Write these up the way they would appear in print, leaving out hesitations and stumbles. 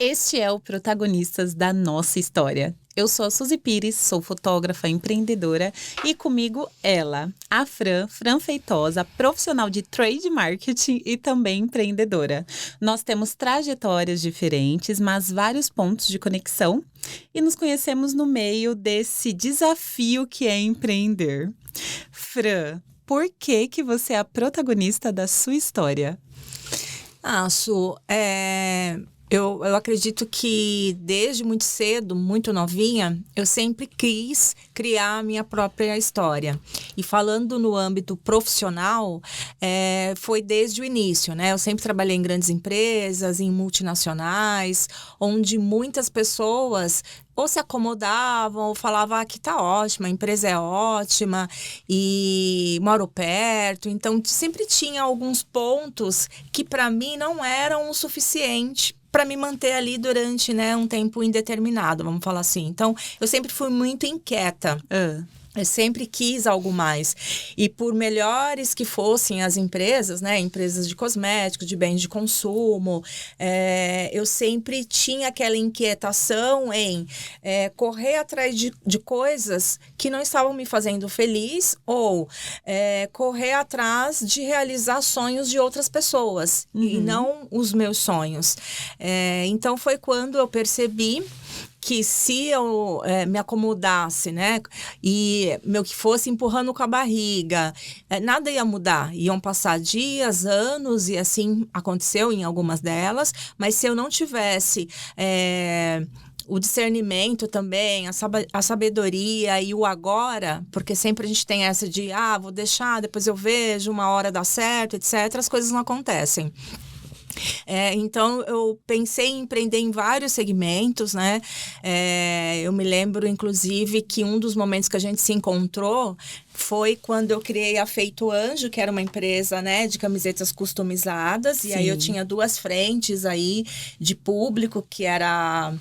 Este é o Protagonistas da Nossa História. Eu sou a Suzy Pires, sou fotógrafa empreendedora e comigo ela, a Fran Feitosa, profissional de trade marketing e também empreendedora. Nós temos trajetórias diferentes, mas vários pontos de conexão e nos conhecemos no meio desse desafio que é empreender. Fran, por que você é a protagonista da sua história? Eu acredito que desde muito cedo, muito novinha, eu sempre quis criar a minha própria história. E falando no âmbito profissional, foi desde o início, né? Eu sempre trabalhei em grandes empresas, em multinacionais, onde muitas pessoas ou se acomodavam, ou falavam que tá ótima, a empresa é ótima e moro perto. Então, sempre tinha alguns pontos que para mim não eram o suficiente para me manter ali durante, um tempo indeterminado, vamos falar assim. Então, eu sempre fui muito inquieta. Eu sempre quis algo mais. E por melhores que fossem as empresas, empresas de cosméticos, de bens de consumo, eu sempre tinha aquela inquietação em correr atrás de coisas que não estavam me fazendo feliz ou correr atrás de realizar sonhos de outras pessoas e não os meus sonhos. Então, foi quando eu percebi que se eu me acomodasse, e meu que fosse empurrando com a barriga, nada ia mudar. Iam passar dias, anos, e assim aconteceu em algumas delas, mas se eu não tivesse o discernimento também, a sabedoria e o agora, porque sempre a gente tem essa de, vou deixar, depois eu vejo, uma hora dá certo, etc., as coisas não acontecem. Então, eu pensei em empreender em vários segmentos, eu me lembro, inclusive, que um dos momentos que a gente se encontrou foi quando eu criei a Feito Anjo, que era uma empresa, de camisetas customizadas. Sim. E aí eu tinha duas frentes aí de público, que era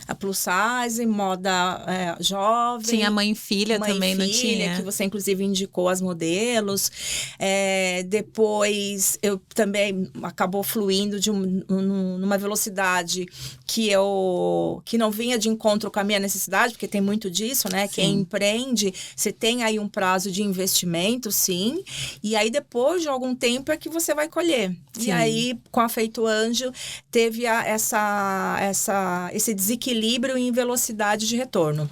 a plus size, moda jovem. Tinha mãe e filha também, não tinha? Que você inclusive indicou as modelos. Depois eu também acabou fluindo numa velocidade que não vinha de encontro com a minha necessidade, porque tem muito disso, né? Sim. Quem empreende, você tem aí um prazo de investimento, sim. E aí depois de algum tempo é que você vai colher. Sim. E aí com a Feito Anjo teve esse desequilíbrio em velocidade de retorno.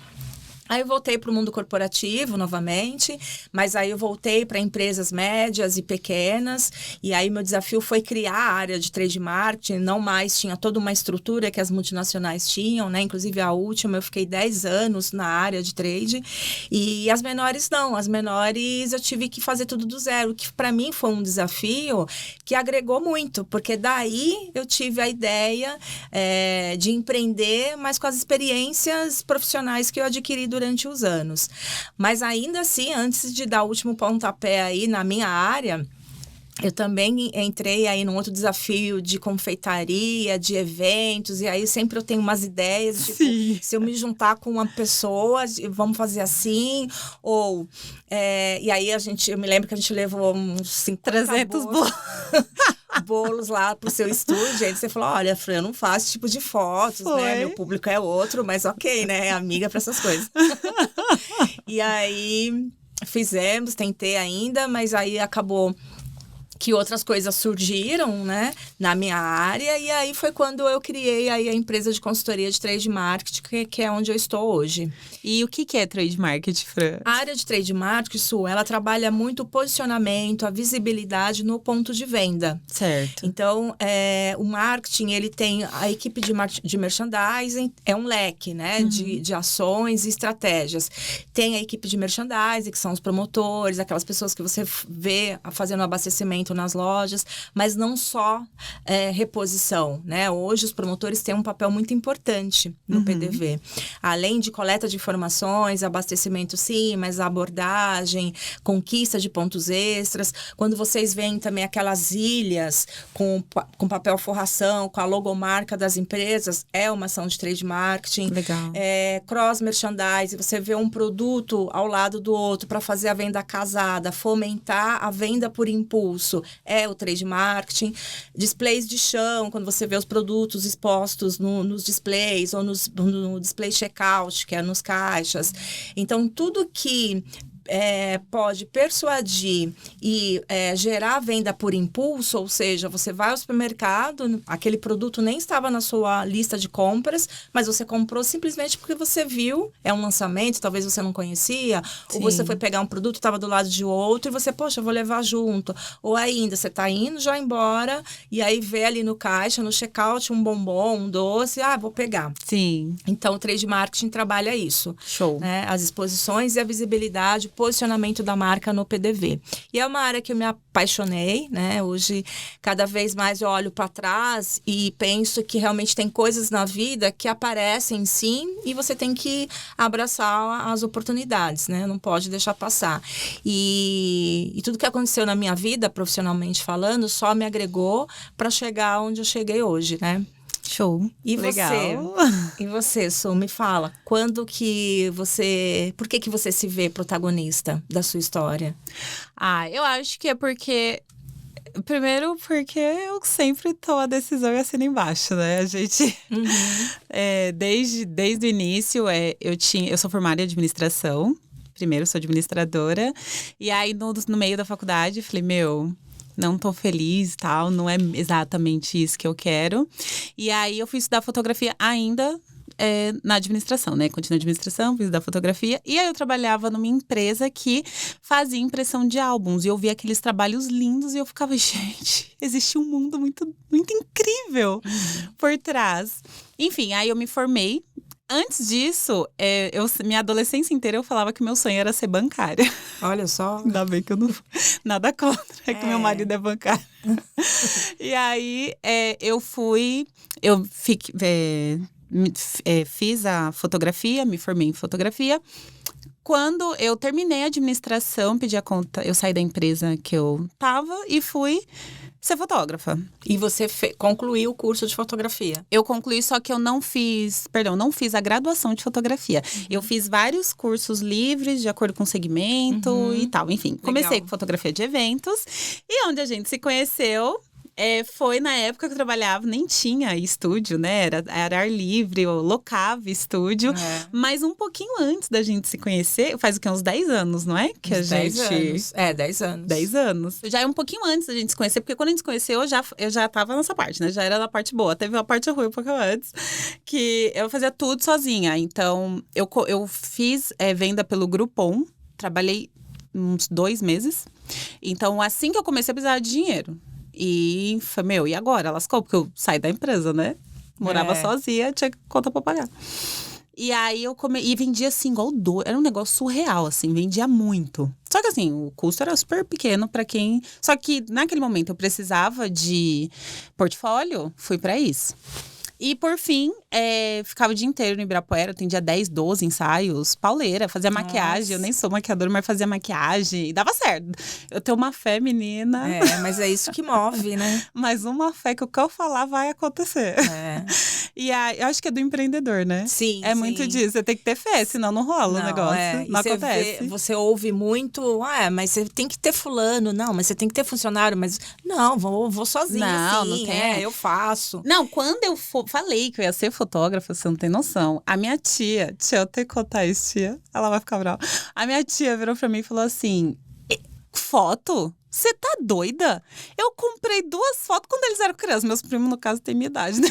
Aí eu voltei para o mundo corporativo novamente, mas aí eu voltei para empresas médias e pequenas, e aí meu desafio foi criar a área de trade marketing, não mais tinha toda uma estrutura que as multinacionais tinham, inclusive a última eu fiquei 10 anos na área de trade, e as menores não, as menores eu tive que fazer tudo do zero, que para mim foi um desafio que agregou muito, porque daí eu tive a ideia de empreender, mas com as experiências profissionais que eu adquiri durante os anos. Mas ainda assim, antes de dar o último pontapé aí na minha área, eu também entrei aí num outro desafio de confeitaria, de eventos, e aí sempre eu tenho umas ideias, tipo, sim, se eu me juntar com uma pessoa, vamos fazer assim, ou... e aí eu me lembro que a gente levou uns 50 300 bolos lá pro seu estúdio, aí você falou, olha, Fran, eu não faço esse tipo de fotos, meu público é outro, mas ok, amiga para essas coisas. E aí fizemos, tentei ainda, mas aí acabou que outras coisas surgiram, na minha área, e aí foi quando eu criei aí a empresa de consultoria de trade marketing, que é onde eu estou hoje. E o que é trade marketing, Fran? A área de trade marketing, ela trabalha muito o posicionamento, a visibilidade no ponto de venda. Certo. Então, o marketing, ele tem a equipe de merchandising, é um leque, de ações e estratégias. Tem a equipe de merchandising, que são os promotores, aquelas pessoas que você vê fazendo abastecimento nas lojas, mas não só reposição, Hoje os promotores têm um papel muito importante no PDV. Além de coleta de informações, abastecimento sim, mas a abordagem, conquista de pontos extras. Quando vocês veem também aquelas ilhas com papel forração, com a logomarca das empresas, é uma ação de trade marketing. Legal. Cross merchandising, você vê um produto ao lado do outro para fazer a venda casada, fomentar a venda por impulso. isso é o trade marketing. Displays de chão, quando você vê os produtos expostos nos displays ou no display checkout, que é nos caixas. Então, tudo que pode persuadir e gerar venda por impulso, ou seja, você vai ao supermercado, aquele produto nem estava na sua lista de compras, mas você comprou simplesmente porque você viu, é um lançamento, talvez você não conhecia, Sim. ou você foi pegar um produto, estava do lado de outro, e você, poxa, eu vou levar junto. Ou ainda, você está indo já embora, e aí vê ali no caixa, no checkout, um bombom, um doce, vou pegar. Sim. Então, o trade marketing trabalha isso. Show. Né? As exposições e a visibilidade, posicionamento da marca no PDV. E é uma área que eu me apaixonei, né? Hoje, cada vez mais eu olho para trás e penso que realmente tem coisas na vida que aparecem sim e você tem que abraçar as oportunidades, né? Não pode deixar passar. E tudo que aconteceu na minha vida, profissionalmente falando, só me agregou para chegar onde eu cheguei hoje, né? Show. E Legal. você, Su, me fala, por que você se vê protagonista da sua história? Eu acho que é porque... Primeiro, porque eu sempre tomo a decisão e assino embaixo, né? A gente... desde o início, eu sou formada em administração. Primeiro, eu sou administradora. E aí, no meio da faculdade, falei, não tô feliz e tal, não é exatamente isso que eu quero. E aí, eu fui estudar fotografia ainda na administração, né? Continuei na administração, fui estudar fotografia. E aí, eu trabalhava numa empresa que fazia impressão de álbuns. E eu via aqueles trabalhos lindos e eu ficava, gente, existe um mundo muito, muito incrível por trás. Enfim, aí eu me formei. Antes disso, minha adolescência inteira eu falava que meu sonho era ser bancária. Olha só. Ainda bem que eu não... Nada contra, que meu marido é bancário. E aí, fiz a fotografia, me formei em fotografia. Quando eu terminei a administração, pedi a conta, eu saí da empresa que eu tava e fui ser fotógrafa. E você concluiu o curso de fotografia? Eu concluí, só que eu não fiz a graduação de fotografia. Eu fiz vários cursos livres, de acordo com o segmento e tal. Enfim, comecei com fotografia de eventos. E onde a gente se conheceu... foi na época que eu trabalhava, nem tinha estúdio, né? Era ar livre, eu locava estúdio. Mas um pouquinho antes da gente se conhecer, faz o quê? Uns 10 anos, não é? Que uns 10 anos. 10 anos. 10 anos. Já é um pouquinho antes da gente se conhecer, porque quando a gente se conheceu, eu já tava nessa parte, né? Já era na parte boa. Teve uma parte ruim um pouco antes, que eu fazia tudo sozinha. Então, eu fiz venda pelo Groupon, trabalhei uns 2 meses. Então, assim que eu comecei, eu precisava de dinheiro. E foi, e agora? Lascou, porque eu saí da empresa, né? Morava sozinha, tinha conta pra pagar. E aí e vendia assim, igual doido. Era um negócio surreal, assim, vendia muito. Só que assim, o custo era super pequeno pra quem... Só que naquele momento eu precisava de portfólio, fui pra isso. E, por fim, ficava o dia inteiro no Ibirapuera, atendia 10, 12 ensaios, pauleira, fazia maquiagem. Eu nem sou maquiadora, mas fazia maquiagem e dava certo. Eu tenho uma fé, menina. Mas é isso que move, né? Mas uma fé que o que eu falar vai acontecer. E eu acho que é do empreendedor, né? Sim, muito disso, você tem que ter fé, senão não rola o negócio. Não acontece. Você ouve muito, mas você tem que ter fulano, não, mas você tem que ter funcionário, mas não, vou sozinha, não tem. Eu faço. Não, quando eu falei que eu ia ser fotógrafa, você não tem noção. A minha tia, eu tenho que contar isso, tia, ela vai ficar brava. A minha tia virou pra mim e falou assim, foto? Você tá doida? Eu comprei 2 fotos quando eles eram crianças. Meus primos, no caso, têm minha idade, né?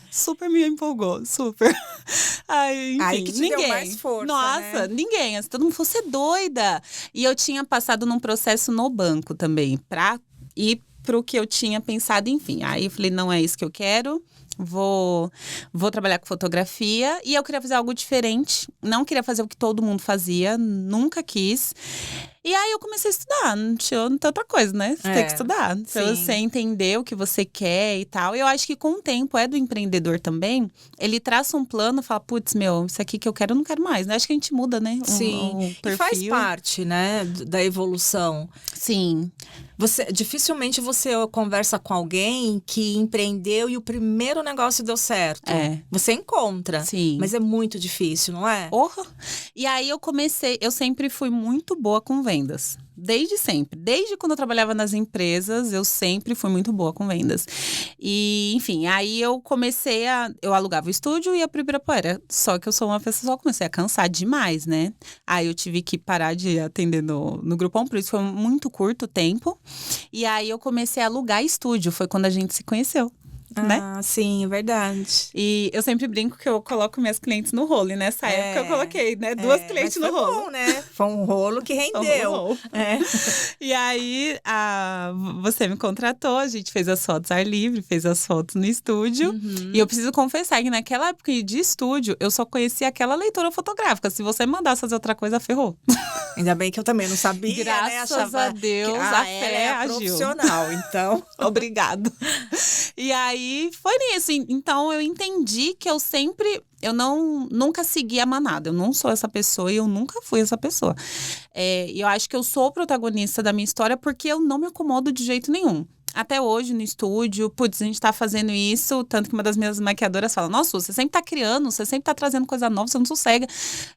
Super me empolgou, super. Aí, enfim, aí que te ninguém. Deu mais força, Nossa, né? ninguém. Assim, todo mundo falou, você é doida. E eu tinha passado num processo no banco também, pra ir pro que eu tinha pensado, enfim. Aí eu falei, não é isso que eu quero. Vou trabalhar com fotografia. E eu queria fazer algo diferente. Não queria fazer o que todo mundo fazia. Nunca quis. E aí eu comecei a estudar, não tinha outra coisa, né? Você tem que estudar, pra você entender o que você quer e tal. E eu acho que com o tempo, do empreendedor também, ele traça um plano e fala, putz, isso aqui que eu quero, eu não quero mais, né? Acho que a gente muda, né? Sim, e faz parte, né, da evolução. Sim. Dificilmente você conversa com alguém que empreendeu e o primeiro negócio deu certo. Você encontra, mas é muito difícil, não é? E aí eu sempre fui muito boa com vendas. Desde sempre. Desde quando eu trabalhava nas empresas, eu sempre fui muito boa com vendas. E, enfim, aí eu comecei eu alugava o estúdio e ia pro Ibirapuera. Só que eu sou uma pessoa, só comecei a cansar demais, né? Aí eu tive que parar de atender no Groupon, por isso foi muito curto o tempo. E aí eu comecei a alugar estúdio, foi quando a gente se conheceu. Né? Ah, sim, é verdade. E eu sempre brinco que eu coloco minhas clientes no rolo. E nessa época eu coloquei, né? 2 clientes no rolo. Bom, né? Foi um rolo que rendeu. E aí, você me contratou, a gente fez as fotos ar livre, fez as fotos no estúdio. E eu preciso confessar que naquela época de estúdio, eu só conhecia aquela leitora fotográfica. Se você me mandasse fazer outra coisa, ferrou. Ainda bem que eu também não sabia, Graças a Deus, a fé agiu. Profissional, então. Obrigado. E aí, foi nisso. Então, eu entendi que eu nunca segui a manada. Eu não sou essa pessoa e eu nunca fui essa pessoa. E eu acho que eu sou protagonista da minha história porque eu não me acomodo de jeito nenhum. Até hoje, no estúdio, putz, a gente tá fazendo isso, tanto que uma das minhas maquiadoras fala, nossa, você sempre tá criando, você sempre tá trazendo coisa nova, você não sossega.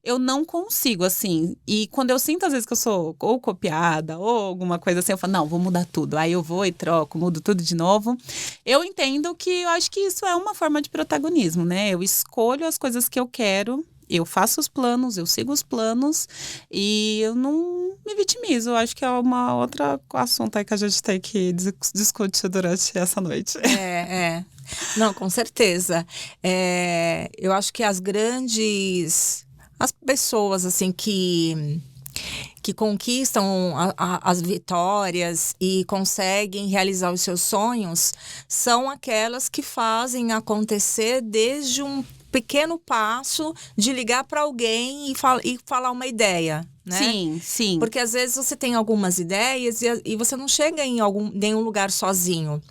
Eu não consigo, assim. E quando eu sinto, às vezes, que eu sou ou copiada, ou alguma coisa assim, eu falo, não, vou mudar tudo. Aí eu vou e troco, mudo tudo de novo. Eu entendo que eu acho que isso é uma forma de protagonismo, né? Eu escolho as coisas que eu quero. Eu faço os planos, eu sigo os planos e eu não me vitimizo. Eu acho que é uma outra assunto aí que a gente tem que discutir durante essa noite. Não, com certeza. Eu acho que as pessoas, assim, que conquistam as vitórias e conseguem realizar os seus sonhos são aquelas que fazem acontecer desde um pequeno passo de ligar para alguém e falar uma ideia, né? Sim, sim. Porque às vezes você tem algumas ideias e você não chega em nenhum lugar sozinho.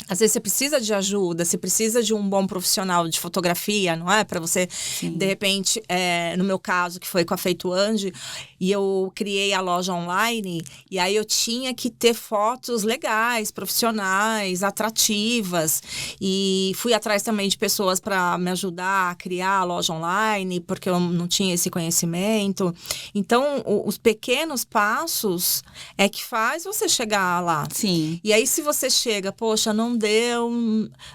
Às vezes você precisa de ajuda, você precisa de um bom profissional de fotografia, não é? Para você, de repente, no meu caso, que foi com a Feituande, e eu criei a loja online, e aí eu tinha que ter fotos legais, profissionais, atrativas, e fui atrás também de pessoas para me ajudar a criar a loja online, porque eu não tinha esse conhecimento. Então, os pequenos passos é que faz você chegar lá. Sim. E aí, se você chega, poxa, não deu,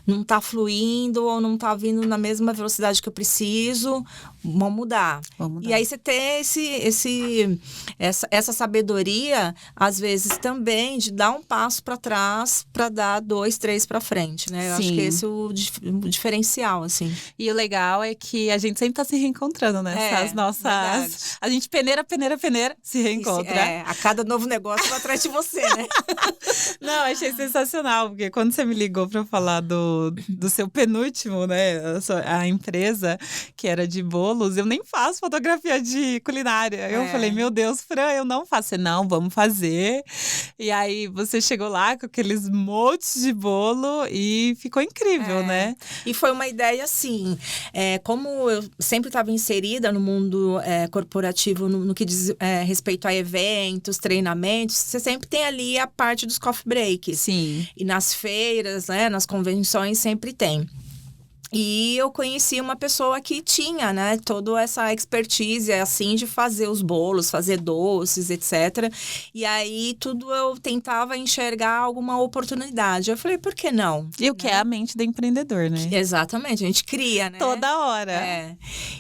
não tá fluindo ou não tá vindo na mesma velocidade que eu preciso, vamos mudar. E aí você tem essa sabedoria, às vezes também, de dar um passo para trás para dar 2, 3 para frente, né? Eu acho que esse é o diferencial, assim. E o legal é que a gente sempre tá se reencontrando, né? As nossas... Verdade. A gente peneira, se reencontra. A cada novo negócio vai atrás de você, né? Não, achei sensacional, porque quando você me ligou para falar do seu penúltimo, né? A empresa, que era de bolos, eu nem faço fotografia de culinária. Eu falei, meu Deus, Fran, eu não faço. Você, não, vamos fazer. E aí você chegou lá com aqueles montes de bolo e ficou incrível, né? E foi uma ideia assim, como eu sempre estava inserida no mundo corporativo, no que diz respeito a eventos, treinamentos, você sempre tem ali a parte dos coffee breaks. Sim. E nas feiras, né, nas convenções sempre tem. E eu conheci uma pessoa que tinha, né, toda essa expertise, assim, de fazer os bolos, fazer doces, etc. E aí, tudo eu tentava enxergar alguma oportunidade. Eu falei, por que não? E o que é a mente do empreendedor, né? Exatamente, a gente cria, né? Toda hora.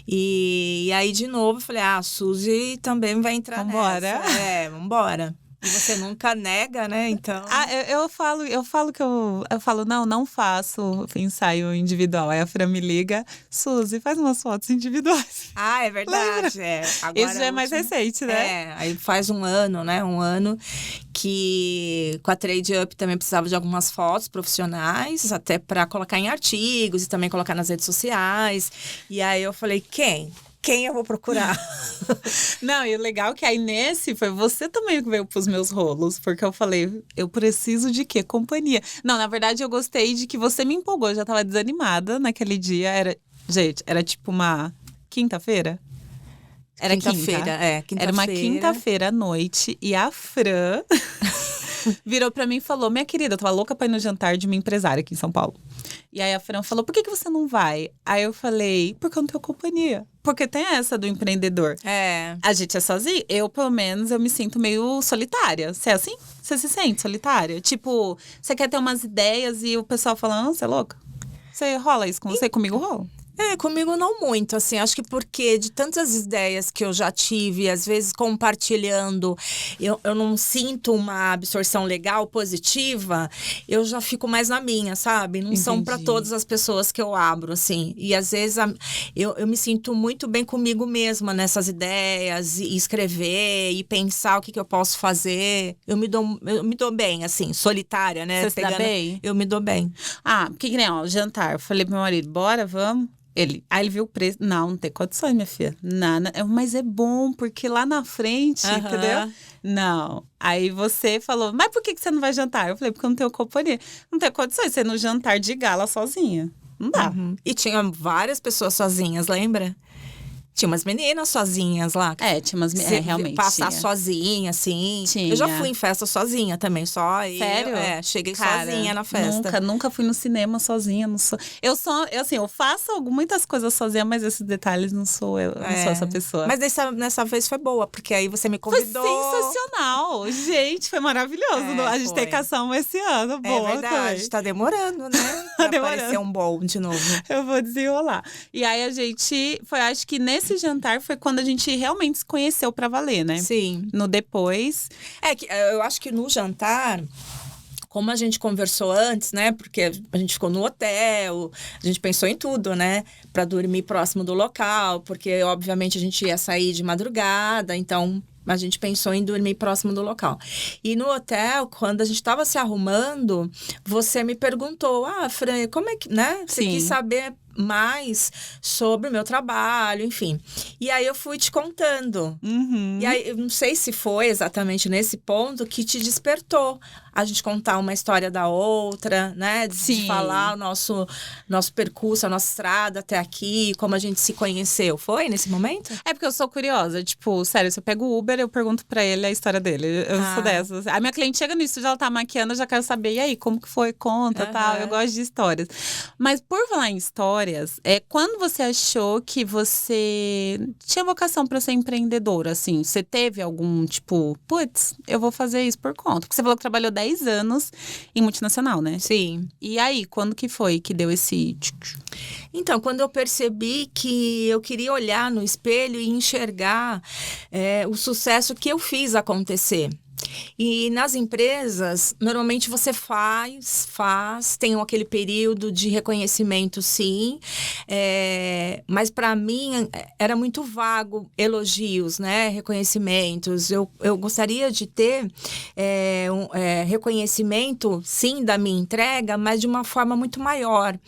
E aí, de novo, eu falei, a Suzy também vai entrar nessa. Vambora. E você nunca nega, né? Então. Eu falo que eu falo, não faço ensaio individual. Aí a Fran me liga, Suzy, faz umas fotos individuais. Ah, é verdade. Agora isso já é mais recente, né? Aí faz um ano, né? Um ano que com a Trade Up também precisava de algumas fotos profissionais, até para colocar em artigos e também colocar nas redes sociais. E aí eu falei, quem eu vou procurar? Não, e o legal é que aí nesse foi você também que veio pros meus rolos, porque eu falei, eu preciso de quê? Companhia. Não, na verdade eu gostei de que você me empolgou, eu já tava desanimada naquele dia, era tipo uma quinta-feira? Era quinta-feira. Era uma quinta-feira à noite e a Fran virou pra mim e falou: minha querida, eu tava louca pra ir no jantar de uma empresária aqui em São Paulo. E aí a Fran falou: por que você não vai? Aí eu falei: porque eu não tenho companhia. Porque tem essa do empreendedor. A gente é sozinho. Eu, pelo menos, eu me sinto meio solitária. Você é assim? Você se sente solitária? Tipo, você quer ter umas ideias e o pessoal fala: você é louca? Você rola isso com você? Comigo rola. Comigo não muito, assim, acho que porque de tantas ideias que eu já tive, às vezes compartilhando, eu não sinto uma absorção legal, positiva, eu já fico mais na minha, sabe? Não são para todas as pessoas que eu abro, assim, e às vezes eu me sinto muito bem comigo mesma nessas ideias, e escrever, e pensar o que eu posso fazer, eu me dou bem, assim, solitária, né? Você se dá bem? Eu me dou bem. Porque nem, ó, jantar, eu falei pro meu marido: bora, vamos? Aí ele viu o preço. Não tem condições, minha filha. Nada. Mas é bom, porque lá na frente, entendeu? Não. Aí você falou: mas por que você não vai jantar? Eu falei: porque eu não tenho companhia. Não tem condições, você ir no jantar de gala sozinha. Não dá. E tinha várias pessoas sozinhas, lembra? Tinha umas meninas sozinhas lá. Tinha umas meninas, realmente. Passar sozinha, assim. Tinha. Eu já fui em festa sozinha também, só. Sério? Cheguei sozinha na festa. Nunca fui no cinema sozinha. Não sou. Eu faço muitas coisas sozinha, mas esses detalhes não sou eu. Não sou essa pessoa. Mas nessa vez foi boa, porque aí você me convidou. Foi sensacional. Gente, foi maravilhoso. A gente tem cação esse ano. Boa, é verdade, também. Tá demorando, né? Pra aparecer um bom de novo. Eu vou desenrolar. E aí a gente acho que nesse jantar foi quando a gente realmente se conheceu pra valer, né? Sim. No depois. Que eu acho que no jantar, como a gente conversou antes, né? Porque a gente ficou no hotel, a gente pensou em tudo, né? Pra dormir próximo do local, porque obviamente a gente ia sair de madrugada, então a gente pensou em dormir próximo do local. E no hotel, quando a gente estava se arrumando, você me perguntou: Fran, como é que, né? Você quis saber mais sobre o meu trabalho, enfim. E aí eu fui te contando. E aí, eu não sei se foi exatamente nesse ponto que te despertou a gente contar uma história da outra, né? De falar o nosso percurso, a nossa estrada até aqui, como a gente se conheceu. Foi nesse momento? É porque eu sou curiosa. Tipo, sério, se eu pego o Uber, eu pergunto pra ele a história dele. Eu sou dessas. A minha cliente chega no estúdio, ela tá maquiando, eu já quero saber, e aí, como que foi? Conta, tal. Eu gosto de histórias. Mas por falar em histórias, quando você achou que você tinha vocação pra ser empreendedora, assim? Você teve algum, tipo, putz, eu vou fazer isso por conta? Porque você falou que trabalhou 10 anos em multinacional, né? Sim. E aí, quando que foi que deu esse... Então, quando eu percebi que eu queria olhar no espelho e enxergar o sucesso que eu fiz acontecer. E nas empresas, normalmente você tem aquele período de reconhecimento, sim, mas para mim era muito vago elogios, né, reconhecimentos. Eu gostaria de ter reconhecimento, sim, da minha entrega, mas de uma forma muito maior.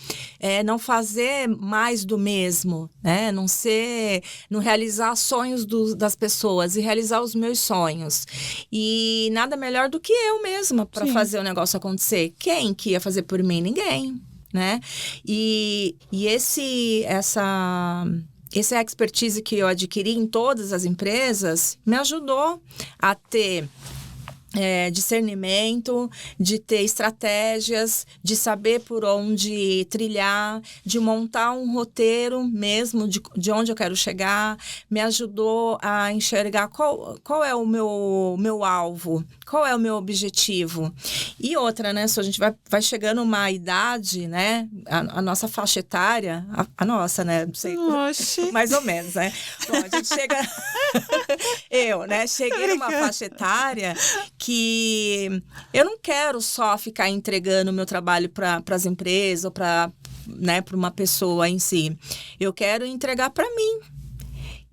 Não fazer mais do mesmo, né, não realizar sonhos das pessoas e realizar os meus sonhos. E nada melhor do que eu mesma para fazer o negócio acontecer. Quem que ia fazer por mim? Ninguém, né? E essa expertise que eu adquiri em todas as empresas me ajudou a ter discernimento, de ter estratégias, de saber por onde trilhar, de montar um roteiro mesmo de onde eu quero chegar. Me ajudou a enxergar qual é o meu alvo, qual é o meu objetivo. E outra, né? Se a gente vai chegando uma idade, né? A nossa faixa etária, a nossa, né? Não sei, mais ou menos, né? Bom, a gente chega... Eu, né? Cheguei numa faixa etária que eu não quero só ficar entregando o meu trabalho para as empresas ou para uma pessoa em si. Eu quero entregar para mim.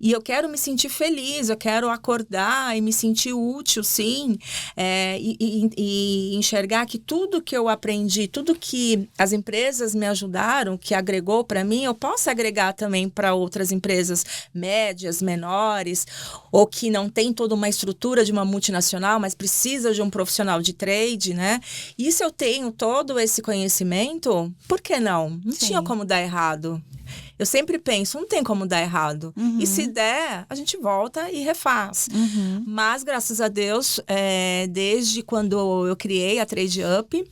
E eu quero me sentir feliz, eu quero acordar e me sentir útil, sim, e enxergar que tudo que eu aprendi, tudo que as empresas me ajudaram, que agregou para mim, eu posso agregar também para outras empresas médias, menores, ou que não tem toda uma estrutura de uma multinacional, mas precisa de um profissional de trade, né? E se eu tenho todo esse conhecimento, por que não? Não tinha como dar errado. eu sempre penso, não tem como dar errado. E se der, a gente volta e refaz. Mas, graças a Deus, desde quando eu criei a Trade Up,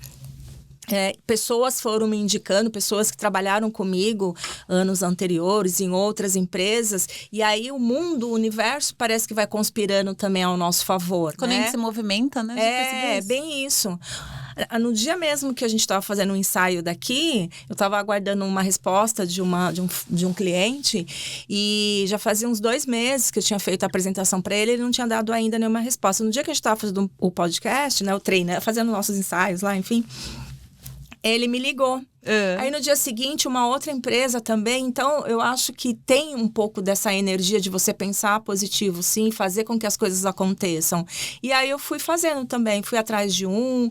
pessoas foram me indicando, pessoas que trabalharam comigo anos anteriores em outras empresas, e aí o mundo, o universo parece que vai conspirando também ao nosso favor. Quando a gente se movimenta, né? Bem isso. No dia mesmo que a gente estava fazendo um ensaio daqui, eu estava aguardando uma resposta de um cliente, e já fazia uns 2 meses que eu tinha feito a apresentação para ele não tinha dado ainda nenhuma resposta. No dia que a gente estava fazendo o podcast, né, o treino, fazendo nossos ensaios lá, enfim, ele me ligou. Aí no dia seguinte, uma outra empresa também. Então, eu acho que tem um pouco dessa energia de você pensar positivo, sim, fazer com que as coisas aconteçam. E aí eu fui fazendo também. Fui atrás de um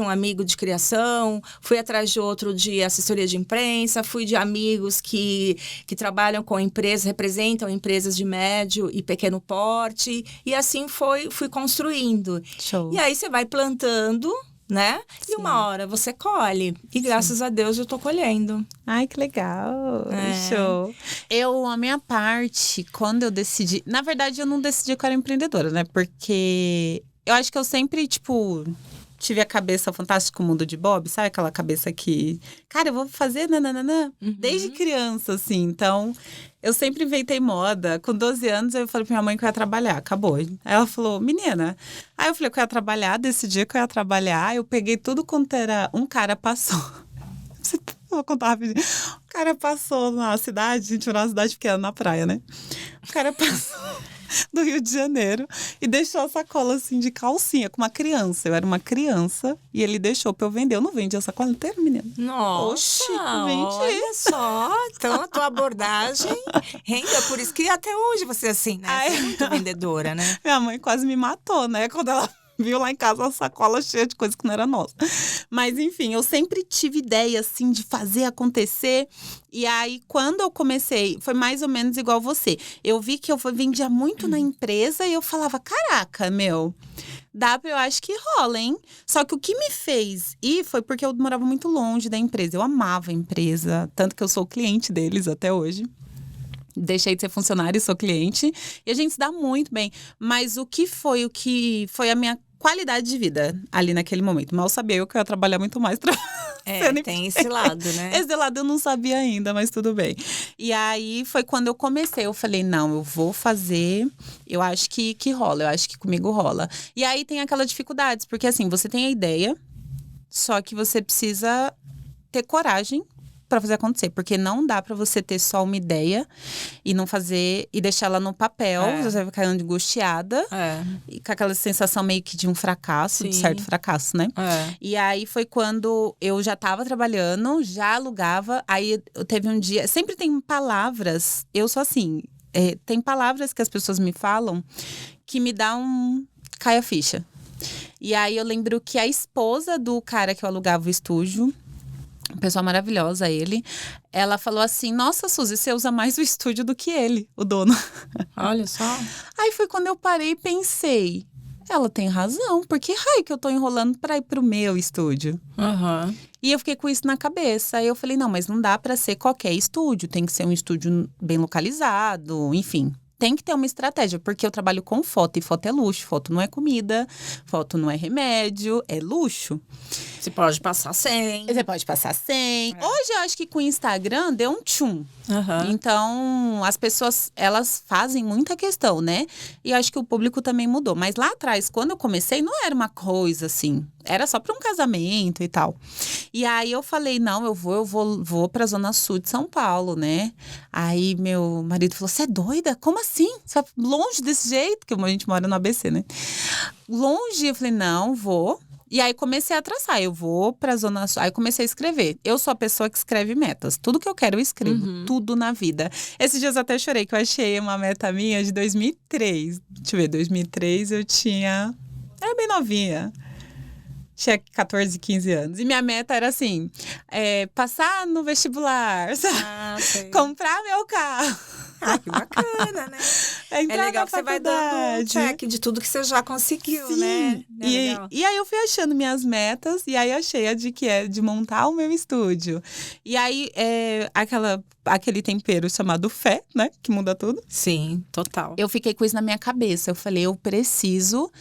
amigo de criação, fui atrás de outro de assessoria de imprensa, fui de amigos que trabalham com empresas, representam empresas de médio e pequeno porte. E assim fui construindo. Show. E aí você vai plantando, né? Sim. E uma hora você colhe. E graças a Deus eu tô colhendo. Ai, que legal. Show. A minha parte, quando eu decidi... Na verdade, eu não decidi que eu era empreendedora, né? Porque eu acho que eu sempre, tive a cabeça fantástica o mundo de Bob, sabe? Aquela cabeça que... Cara, eu vou fazer nananana. Desde criança, assim. Então, eu sempre inventei moda. Com 12 anos, eu falei pra minha mãe que eu ia trabalhar. Acabou. Aí ela falou, menina... Aí eu falei que eu ia trabalhar, decidi que eu ia trabalhar. Eu peguei tudo quanto era... Um cara passou. Vou contar rapidinho. O cara passou na cidade, gente, era uma cidade pequena, na praia, né? O cara passou do Rio de Janeiro e deixou a sacola, assim, de calcinha, com uma criança. Eu era uma criança e ele deixou pra eu vender. Eu não vendi a sacola inteira, menina. Nossa, vendi. olha só. Então, a tua abordagem renda. Por isso que até hoje você é assim, né? Você é muito vendedora, né? Minha mãe quase me matou, né? Quando ela... viu lá em casa uma sacola cheia de coisa que não era nossa. Mas, enfim, eu sempre tive ideia, assim, de fazer acontecer. E aí, quando eu comecei, foi mais ou menos igual você. Eu vi que eu vendia muito na empresa e eu falava, caraca, eu acho que rola, hein? Só que o que me fez ir foi porque eu morava muito longe da empresa. Eu amava a empresa, tanto que eu sou cliente deles até hoje. Deixei de ser funcionária e sou cliente. E a gente se dá muito bem. Mas o que foi a minha qualidade de vida ali naquele momento? Mal sabia eu que eu ia trabalhar muito mais pra... tem esse lado, né? Esse lado eu não sabia ainda, mas tudo bem. E aí foi quando eu comecei. Eu falei, não, eu vou fazer. Eu acho que rola. Eu acho que comigo rola. E aí tem aquelas dificuldades. Porque assim, você tem a ideia. Só que você precisa ter coragem para fazer acontecer, porque não dá para você ter só uma ideia e não fazer e deixar ela no papel, você vai ficar angustiada e com aquela sensação meio que de um fracasso, de certo fracasso, né? E aí foi quando eu já estava trabalhando, já alugava, aí eu teve um dia, sempre tem palavras, eu sou assim, tem palavras que as pessoas me falam que me dá cai a ficha. E aí eu lembro que a esposa do cara que eu alugava o estúdio, pessoa maravilhosa, ela falou assim, nossa, Suzy, você usa mais o estúdio do que ele, o dono. Olha só. Aí foi quando eu parei e pensei, ela tem razão, por que raio que eu tô enrolando pra ir pro meu estúdio? E eu fiquei com isso na cabeça, aí eu falei, não, mas não dá pra ser qualquer estúdio, tem que ser um estúdio bem localizado, enfim. Tem que ter uma estratégia, porque eu trabalho com foto, e foto é luxo, foto não é comida, foto não é remédio, é luxo. Você pode passar 100. Você pode passar 100. Hoje eu acho que com o Instagram deu um tchum. Então, as pessoas, elas fazem muita questão, né? E eu acho que o público também mudou. Mas lá atrás, quando eu comecei, não era uma coisa assim. Era só para um casamento e tal. E aí eu falei, não, eu vou pra Zona Sul de São Paulo, né? Aí meu marido falou, você é doida? Como assim? Você vai longe desse jeito? Porque a gente mora no ABC, né? Longe. Eu falei, não, vou. E aí comecei a traçar, eu vou pra Zona Sul. Aí comecei a escrever. Eu sou a pessoa que escreve metas. Tudo que eu quero eu escrevo, tudo na vida. Esses dias eu até chorei, que eu achei uma meta minha de 2003. Deixa eu ver, 2003 eu era bem novinha. Tinha 14, 15 anos. E minha meta era assim, passar no vestibular, sabe? Comprar meu carro. Que bacana, né? É entrar legal na que você vai dando um faculdade. check de tudo que você já conseguiu, Sim. né? É legal. E aí eu fui achando minhas metas, e aí achei a de que é de montar o meu estúdio. E aí, aquele tempero chamado fé, né? Que muda tudo. Sim, total. Eu fiquei com isso na minha cabeça. Eu falei, eu preciso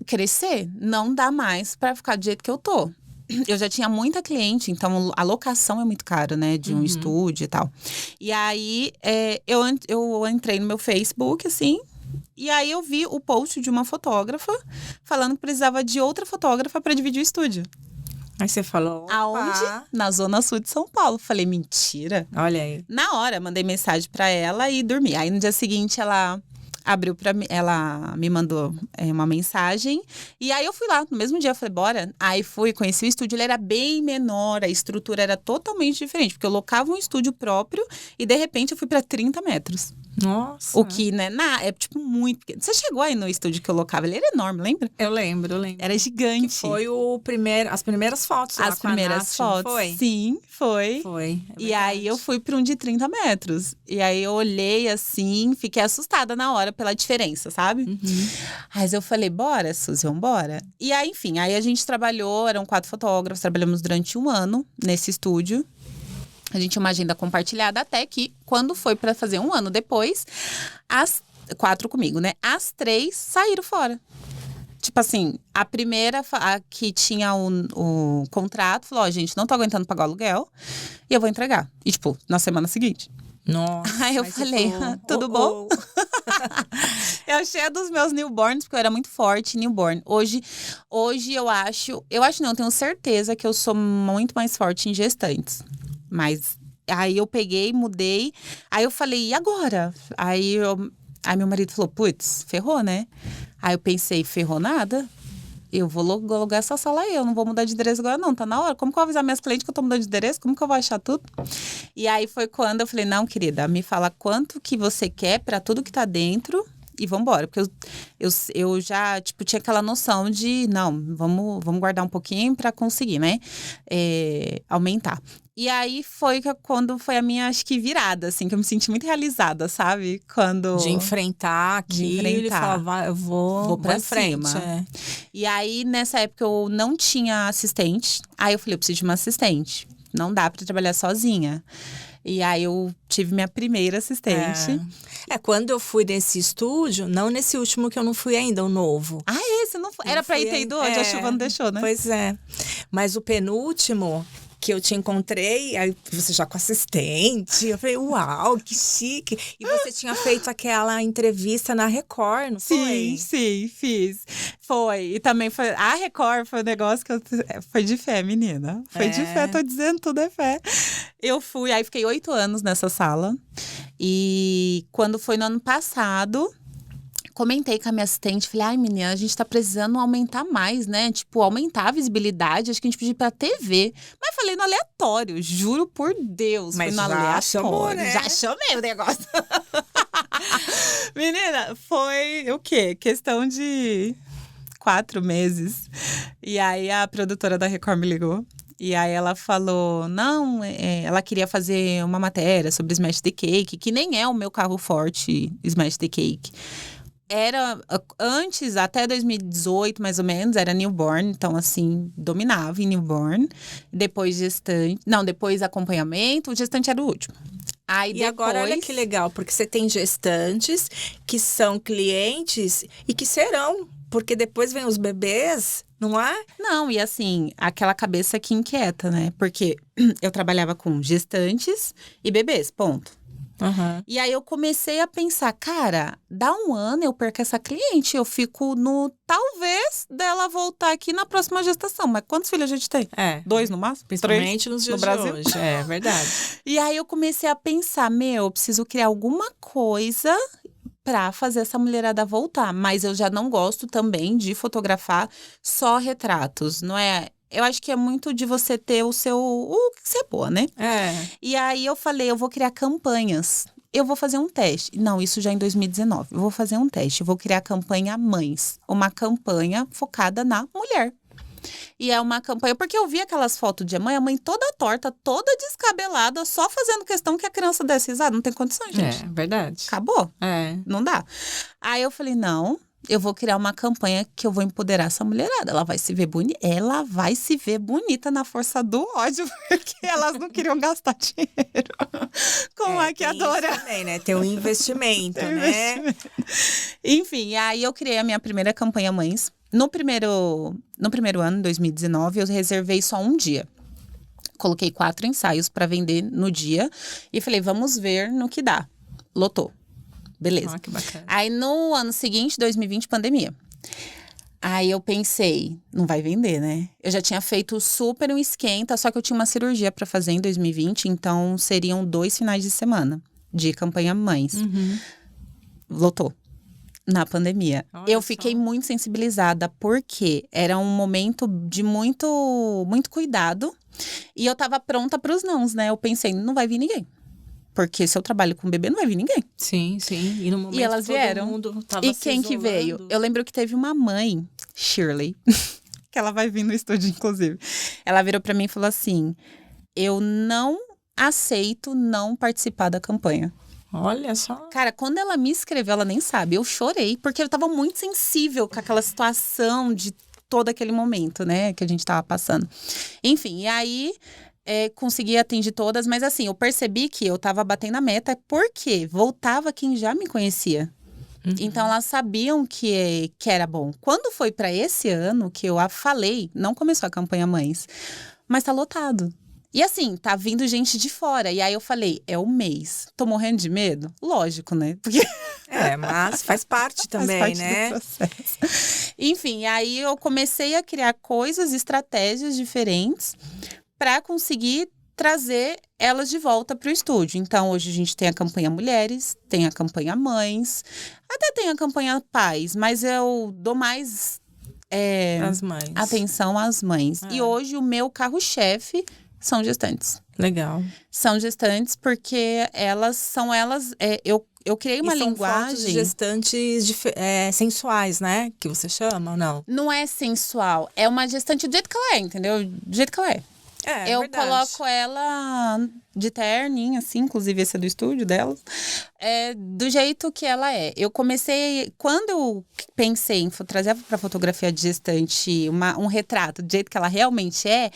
crescer. Não dá mais pra ficar do jeito que eu tô. Eu já tinha muita cliente, então a locação é muito cara, né? De um estúdio e tal. E aí, eu entrei no meu Facebook, assim. E aí eu vi o post de uma fotógrafa falando que precisava de outra fotógrafa pra dividir o estúdio. Aí você falou, opa. Aonde? Na Zona Sul de São Paulo. Falei, mentira. Olha aí. Na hora, mandei mensagem pra ela e dormi. Aí no dia seguinte ela abriu pra mim, ela me mandou uma mensagem. E aí eu fui lá, no mesmo dia, eu falei, bora. Aí fui, conheci o estúdio, ele era bem menor, a estrutura era totalmente diferente. Porque eu locava um estúdio próprio e de repente eu fui pra 30 metros. Nossa. O que, né, é tipo muito pequeno. Você chegou aí no estúdio que eu locava, ele era enorme, lembra? Eu lembro. Era gigante. Que foi as primeiras fotos lá As com a primeiras Nath, fotos. foi? Sim, foi. Foi. E aí eu fui para um de 30 metros. E aí eu olhei assim, fiquei assustada na hora pela diferença, sabe? Mas eu falei, bora, Suzy, vambora. E aí, enfim, aí a gente trabalhou, eram 4 fotógrafos, trabalhamos durante 1 ano nesse estúdio. A gente tinha uma agenda compartilhada até que, quando foi para fazer 1 ano depois, as 4 comigo, né? As 3 saíram fora. Tipo assim, a primeira, a que tinha o contrato, falou, gente, não tô aguentando pagar o aluguel e eu vou entregar. E tipo, na semana seguinte. Nossa. Aí eu falei, tudo bom? Eu cheia dos meus newborns, porque eu era muito forte newborn. Hoje eu acho não, eu tenho certeza que eu sou muito mais forte em gestantes. Mas aí eu peguei, mudei, aí eu falei, e agora? Aí meu marido falou, putz, ferrou, né? Aí eu pensei, ferrou nada? Eu vou alugar essa sala aí, eu não vou mudar de endereço agora não, tá na hora. Como que eu vou avisar minhas clientes que eu tô mudando de endereço? Como que eu vou achar tudo? E aí foi quando eu falei, não, querida, me fala quanto que você quer pra tudo que tá dentro e vambora. Porque eu já, tipo, tinha aquela noção de, não, vamos guardar um pouquinho pra conseguir, né? Aumentar. E aí quando foi a minha, acho que, virada, assim, que eu me senti muito realizada, sabe? De enfrentar aquilo e falar, eu vou pra em frente. cima. E aí, nessa época, eu não tinha assistente. Aí eu falei, eu preciso de uma assistente. Não dá pra trabalhar sozinha. E aí eu tive minha primeira assistente. Quando eu fui nesse estúdio, não nesse último que eu não fui ainda, o novo. Esse não foi. Era pra ir ter ido hoje, a chuva não deixou, né? Pois é. Mas o penúltimo que eu te encontrei, aí você já com assistente. Eu falei, uau, que chique. E você tinha feito aquela entrevista na Record, não foi? Sim, fiz. Foi. E também foi. A Record foi um negócio que foi de fé, menina. Foi de fé, tô dizendo, tudo é fé. Eu fui, aí fiquei 8 anos nessa sala. E quando foi no ano passado, comentei com a minha assistente, falei, ai menina, a gente tá precisando aumentar mais, né? Tipo, aumentar a visibilidade, acho que a gente podia ir pra TV. Mas falei no aleatório, juro por Deus. Mas foi no já aleatório. chamou, né? Já chamei o negócio. Menina, foi o quê? Questão de 4 meses. E aí a produtora da Record me ligou. E aí ela falou, não, ela queria fazer uma matéria sobre Smash the Cake, que nem é o meu carro forte, Smash the Cake. Era, antes, até 2018, mais ou menos, era newborn. Então, assim, dominava em newborn. Depois gestante. Não, depois acompanhamento. O gestante era o último. Aí, depois... agora, olha que legal. Porque você tem gestantes que são clientes e que serão. Porque depois vem os bebês, não é? Não, e assim, aquela cabeça que inquieta, né? Porque eu trabalhava com gestantes e bebês, ponto. E aí eu comecei a pensar, cara, dá 1 ano eu perco essa cliente, eu fico no talvez dela voltar aqui na próxima gestação. Mas quantos filhos a gente tem? 2 no máximo? Principalmente 3 nos dias no Brasil? de hoje. É verdade. E aí eu comecei a pensar, eu preciso criar alguma coisa pra fazer essa mulherada voltar. Mas eu já não gosto também de fotografar só retratos, não é? Eu acho que é muito de você ter o que você é boa, né? E aí eu falei, eu vou criar campanhas. Eu vou fazer um teste. Não, isso já em 2019. Eu vou fazer um teste. Eu vou criar a campanha Mães. Uma campanha focada na mulher. E é uma campanha, porque eu vi aquelas fotos de a mãe toda torta, toda descabelada, só fazendo questão que a criança desse risada. Não tem condições, gente. É, verdade. Acabou. É. Não dá. Aí eu falei, não, eu vou criar uma campanha que eu vou empoderar essa mulherada. Ela vai se ver bonita. Ela vai se ver bonita na força do ódio, porque elas não queriam gastar dinheiro com maquiadora. Tem isso também, né? Tem um investimento, né? Enfim, aí eu criei a minha primeira campanha Mães. No primeiro ano, 2019, eu reservei só um dia. Coloquei 4 ensaios para vender no dia e falei, vamos ver no que dá. Lotou. Beleza. Ah, que bacana. Aí no ano seguinte, 2020, pandemia. Aí eu pensei, não vai vender, né? Eu já tinha feito super um esquenta, só que eu tinha uma cirurgia para fazer em 2020, então seriam 2 finais de semana de campanha Mães. Lotou. Na pandemia. Olha eu fiquei só. muito sensibilizada, porque era um momento de muito cuidado. E eu tava pronta pros nãos, né? Eu pensei, não vai vir ninguém. Porque se eu trabalho com bebê, não vai vir ninguém. Sim. E no momento E elas todo vieram. mundo tava E se quem que isolando. veio? Eu lembro que teve uma mãe, Shirley, que ela vai vir no estúdio, inclusive. Ela virou pra mim e falou assim, eu não aceito não participar da campanha. Olha só. Cara, quando ela me escreveu, ela nem sabe, eu chorei, porque eu tava muito sensível com aquela situação de todo aquele momento, né, que a gente tava passando. Enfim, e aí consegui atingir todas, mas assim, eu percebi que eu tava batendo a meta, porque voltava quem já me conhecia. Então, elas sabiam que era bom. Quando foi pra esse ano que eu falei, não começou a campanha Mães, mas tá lotado. E assim, tá vindo gente de fora. E aí eu falei, é o mês. Tô morrendo de medo? Lógico, né? Porque Mas faz parte também, faz parte né? do processo. Enfim, aí eu comecei a criar coisas, estratégias diferentes para conseguir trazer elas de volta para o estúdio. Então, hoje a gente tem a campanha Mulheres, tem a campanha Mães, até tem a campanha Pais, mas eu dou mais As mães. atenção às mães. E hoje o meu carro-chefe são gestantes. Legal. São gestantes porque eu criei uma e são fotos linguagem. de gestantes sensuais, né? Que você chama ou não? Não é sensual, é uma gestante do jeito que ela é, entendeu? Do jeito que ela é. Eu verdade. coloco ela de terninho, assim, inclusive esse é do estúdio dela, do jeito que ela é. Eu comecei, quando eu pensei em trazer para fotografia de gestante um retrato do jeito que ela realmente é,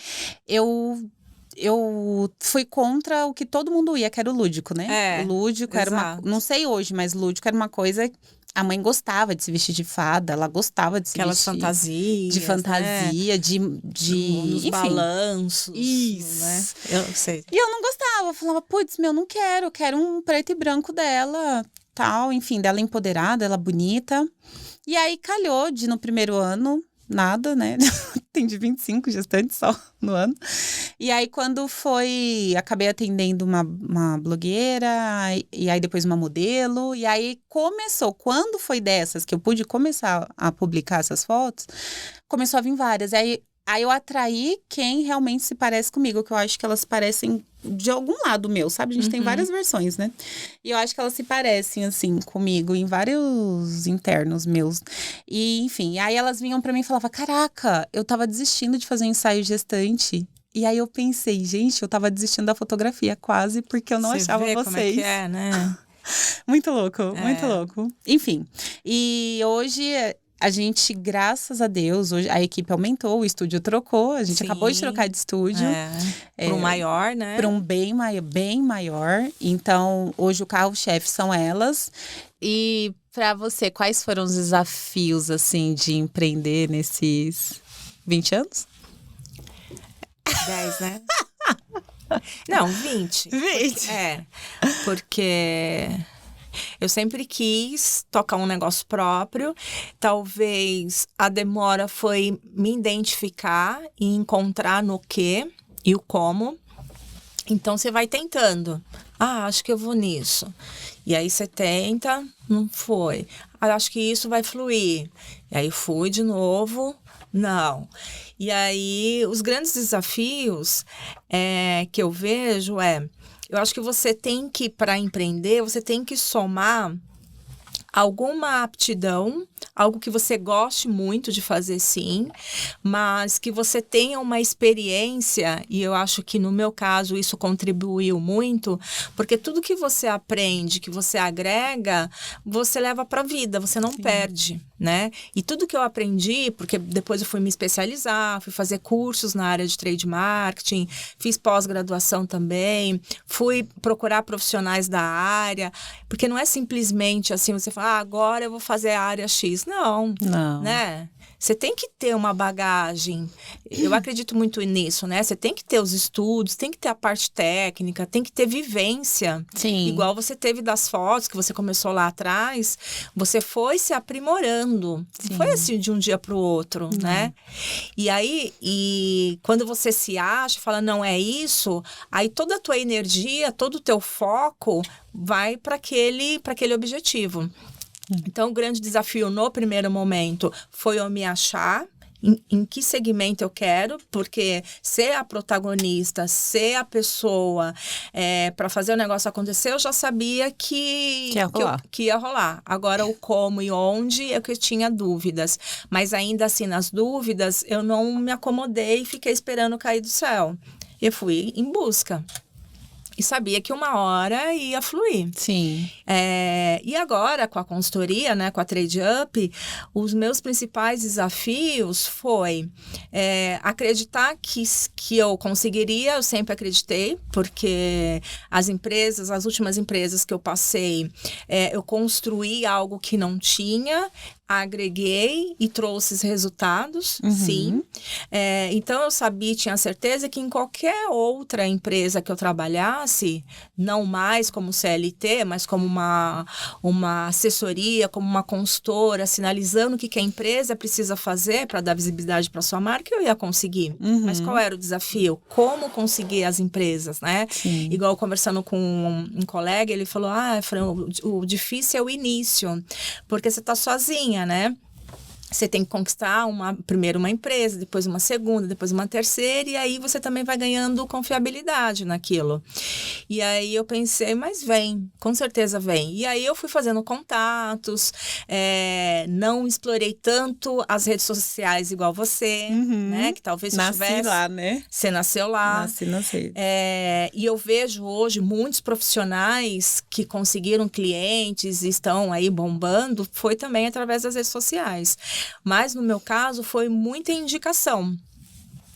eu fui contra o que todo mundo ia, que era o lúdico, né? O lúdico era uma... Não sei hoje, mas lúdico era uma coisa... A mãe gostava de se vestir de fada, ela gostava de se Aquelas vestir... fantasias, de fantasia, né? de Uns enfim. balanços. Isso. Né? Eu sei. E eu não gostava, eu falava, putz, eu quero um preto e branco dela, tal, enfim, dela empoderada, ela bonita. E aí calhou de no primeiro ano, nada, né? Tem de 25 gestantes só no ano. E aí, quando acabei atendendo uma blogueira, e aí depois uma modelo. E aí quando foi dessas que eu pude começar a publicar essas fotos, começou a vir várias. Aí eu atraí quem realmente se parece comigo, que eu acho que elas se parecem de algum lado meu, sabe? A gente tem várias versões, né? E eu acho que elas se parecem, assim, comigo, em vários internos meus. E, enfim, aí elas vinham pra mim e falavam, caraca, eu tava desistindo de fazer um ensaio gestante. E aí eu pensei, gente, eu tava desistindo da fotografia quase, porque eu não achava vê vocês. Como é que é, né? Muito louco, muito louco. Enfim, e hoje... A gente, graças a Deus, hoje a equipe aumentou, o estúdio trocou, a gente acabou de trocar de estúdio. Para um maior, né? Para um bem maior. Então, hoje o carro-chefe são elas. E para você, quais foram os desafios, assim, de empreender nesses 20 anos? 10, né? Não, 20. 20? Porque eu sempre quis tocar um negócio próprio. Talvez a demora foi me identificar e encontrar no que e o como. Então, você vai tentando. Acho que eu vou nisso. E aí, você tenta, não foi. Acho que isso vai fluir. E aí, fui de novo, não. E aí, os grandes desafios que eu vejo eu acho que você tem que, para empreender, você tem que somar alguma aptidão algo que você goste muito de fazer, sim, mas que você tenha uma experiência, e eu acho que no meu caso isso contribuiu muito, porque tudo que você aprende, que você agrega, você leva para a vida, você não perde, né? E tudo que eu aprendi, porque depois eu fui me especializar, fui fazer cursos na área de trade marketing, fiz pós-graduação também, fui procurar profissionais da área, porque não é simplesmente assim, você fala, agora eu vou fazer a área X. Não, né? Você tem que ter uma bagagem. Eu acredito muito nisso, né? Você tem que ter os estudos, tem que ter a parte técnica, tem que ter vivência. Sim. Igual você teve das fotos, que você começou lá atrás, você foi se aprimorando. Sim. Não foi assim de um dia para o outro, né? E aí, quando você se acha, fala, não é isso, aí toda a tua energia, todo o teu foco vai para aquele objetivo. Então, o grande desafio no primeiro momento foi eu me achar, em que segmento eu quero, porque ser a protagonista, ser a pessoa para fazer o negócio acontecer, eu já sabia que ia rolar. Agora, o como e onde é que eu tinha dúvidas. Mas ainda assim, nas dúvidas, eu não me acomodei e fiquei esperando cair do céu. Eu fui em busca. E sabia que uma hora ia fluir. Sim. E agora, com a consultoria, né, com a Trade Up, os meus principais desafios foi acreditar que eu conseguiria, eu sempre acreditei, porque as últimas empresas que eu passei, eu construí algo que não tinha, agreguei e trouxe os resultados, sim. Então, eu sabia, tinha certeza que em qualquer outra empresa que eu trabalhasse, não mais como CLT, mas como uma assessoria, como uma consultora, sinalizando o que a empresa precisa fazer para dar visibilidade para sua marca, eu ia conseguir. Mas qual era o desafio? Como conseguir as empresas, né? Sim. Igual conversando com um colega, ele falou, Fran, o difícil é o início, porque você está sozinha, né? Você tem que conquistar primeiro uma empresa, depois uma segunda, depois uma terceira, e aí você também vai ganhando confiabilidade naquilo. E aí eu pensei, mas vem, com certeza vem. E aí eu fui fazendo contatos, não explorei tanto as redes sociais igual você, né? Que talvez Nasci tivesse... lá, né? Você nasceu lá. Nasci nas redes. E eu vejo hoje muitos profissionais que conseguiram clientes e estão aí bombando, foi também através das redes sociais. Mas no meu caso foi muita indicação.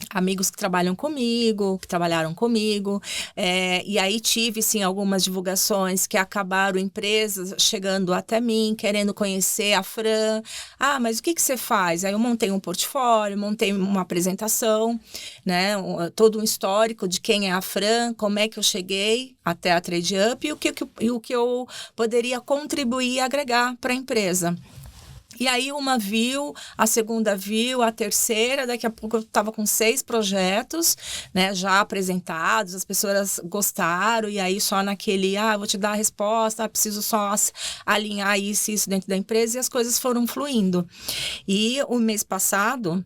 Amigos que trabalham comigo, que trabalharam comigo, e aí tive, sim, algumas divulgações que acabaram empresas chegando até mim, querendo conhecer a Fran. Mas o que você faz? Aí eu montei um portfólio, montei uma apresentação, né, todo um histórico de quem é a Fran, como é que eu cheguei até a Trade Up e o que eu poderia contribuir e agregar para a empresa. E aí uma viu, a segunda viu, a terceira, daqui a pouco eu estava com 6 projetos, né, já apresentados, as pessoas gostaram, e aí só naquele, vou te dar a resposta, preciso só alinhar isso dentro da empresa, e as coisas foram fluindo. E o mês passado,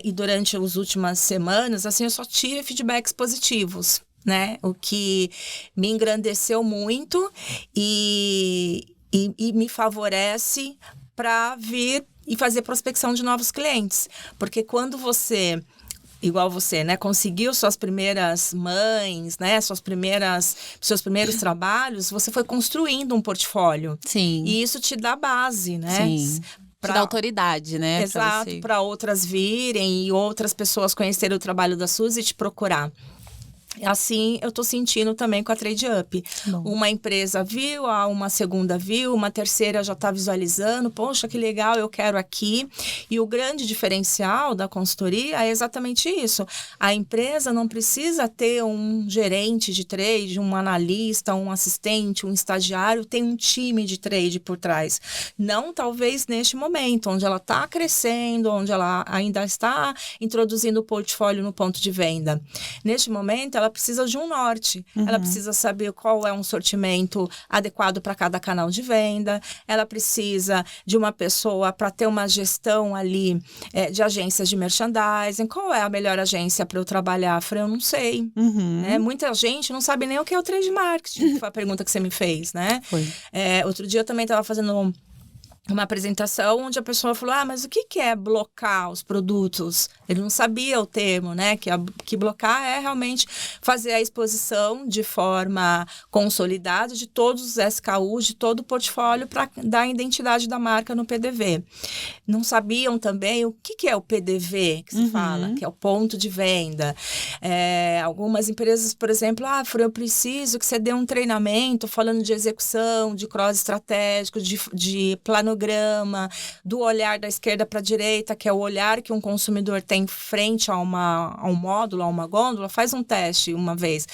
e durante as últimas semanas, assim, eu só tive feedbacks positivos, né, o que me engrandeceu muito e me favorece para vir e fazer prospecção de novos clientes. Porque quando você, igual você, né, conseguiu suas primeiras mães, né, seus primeiros trabalhos, você foi construindo um portfólio. Sim. E isso te dá base, né? Sim. Te dá autoridade, né? Exato, para outras virem e outras pessoas conhecerem o trabalho da Suzy e te procurar. Assim, eu tô sentindo também com a Trade Up. Bom. Uma empresa viu, uma segunda viu, uma terceira já tá visualizando. Poxa, que legal, eu quero aqui. E o grande diferencial da consultoria é exatamente isso. A empresa não precisa ter um gerente de trade, um analista, um assistente, um estagiário. Tem um time de trade por trás. Não, talvez, neste momento, onde ela está crescendo, onde ela ainda está introduzindo o portfólio no ponto de venda. Neste momento, ela precisa de um norte. Ela precisa saber qual é um sortimento adequado para cada canal de venda. Ela precisa de uma pessoa para ter uma gestão ali de agências de merchandising. Qual é a melhor agência para eu trabalhar? Eu não sei. Muita gente não sabe nem o que é o trade marketing, que foi a pergunta que você me fez, né? Foi. Outro dia eu também estava fazendo uma apresentação onde a pessoa falou, mas o que é blocar os produtos? Ele não sabia o termo, né? Que blocar é realmente fazer a exposição de forma consolidada de todos os SKUs, de todo o portfólio para dar a identidade da marca no PDV. Não sabiam também o que é o PDV, que se fala, que é o ponto de venda. Algumas empresas, por exemplo, Fran, eu preciso que você dê um treinamento falando de execução, de cross estratégico, de planograma, do olhar da esquerda para a direita, que é o olhar que um consumidor tem frente a um módulo, a uma gôndola. Faz um teste uma vez,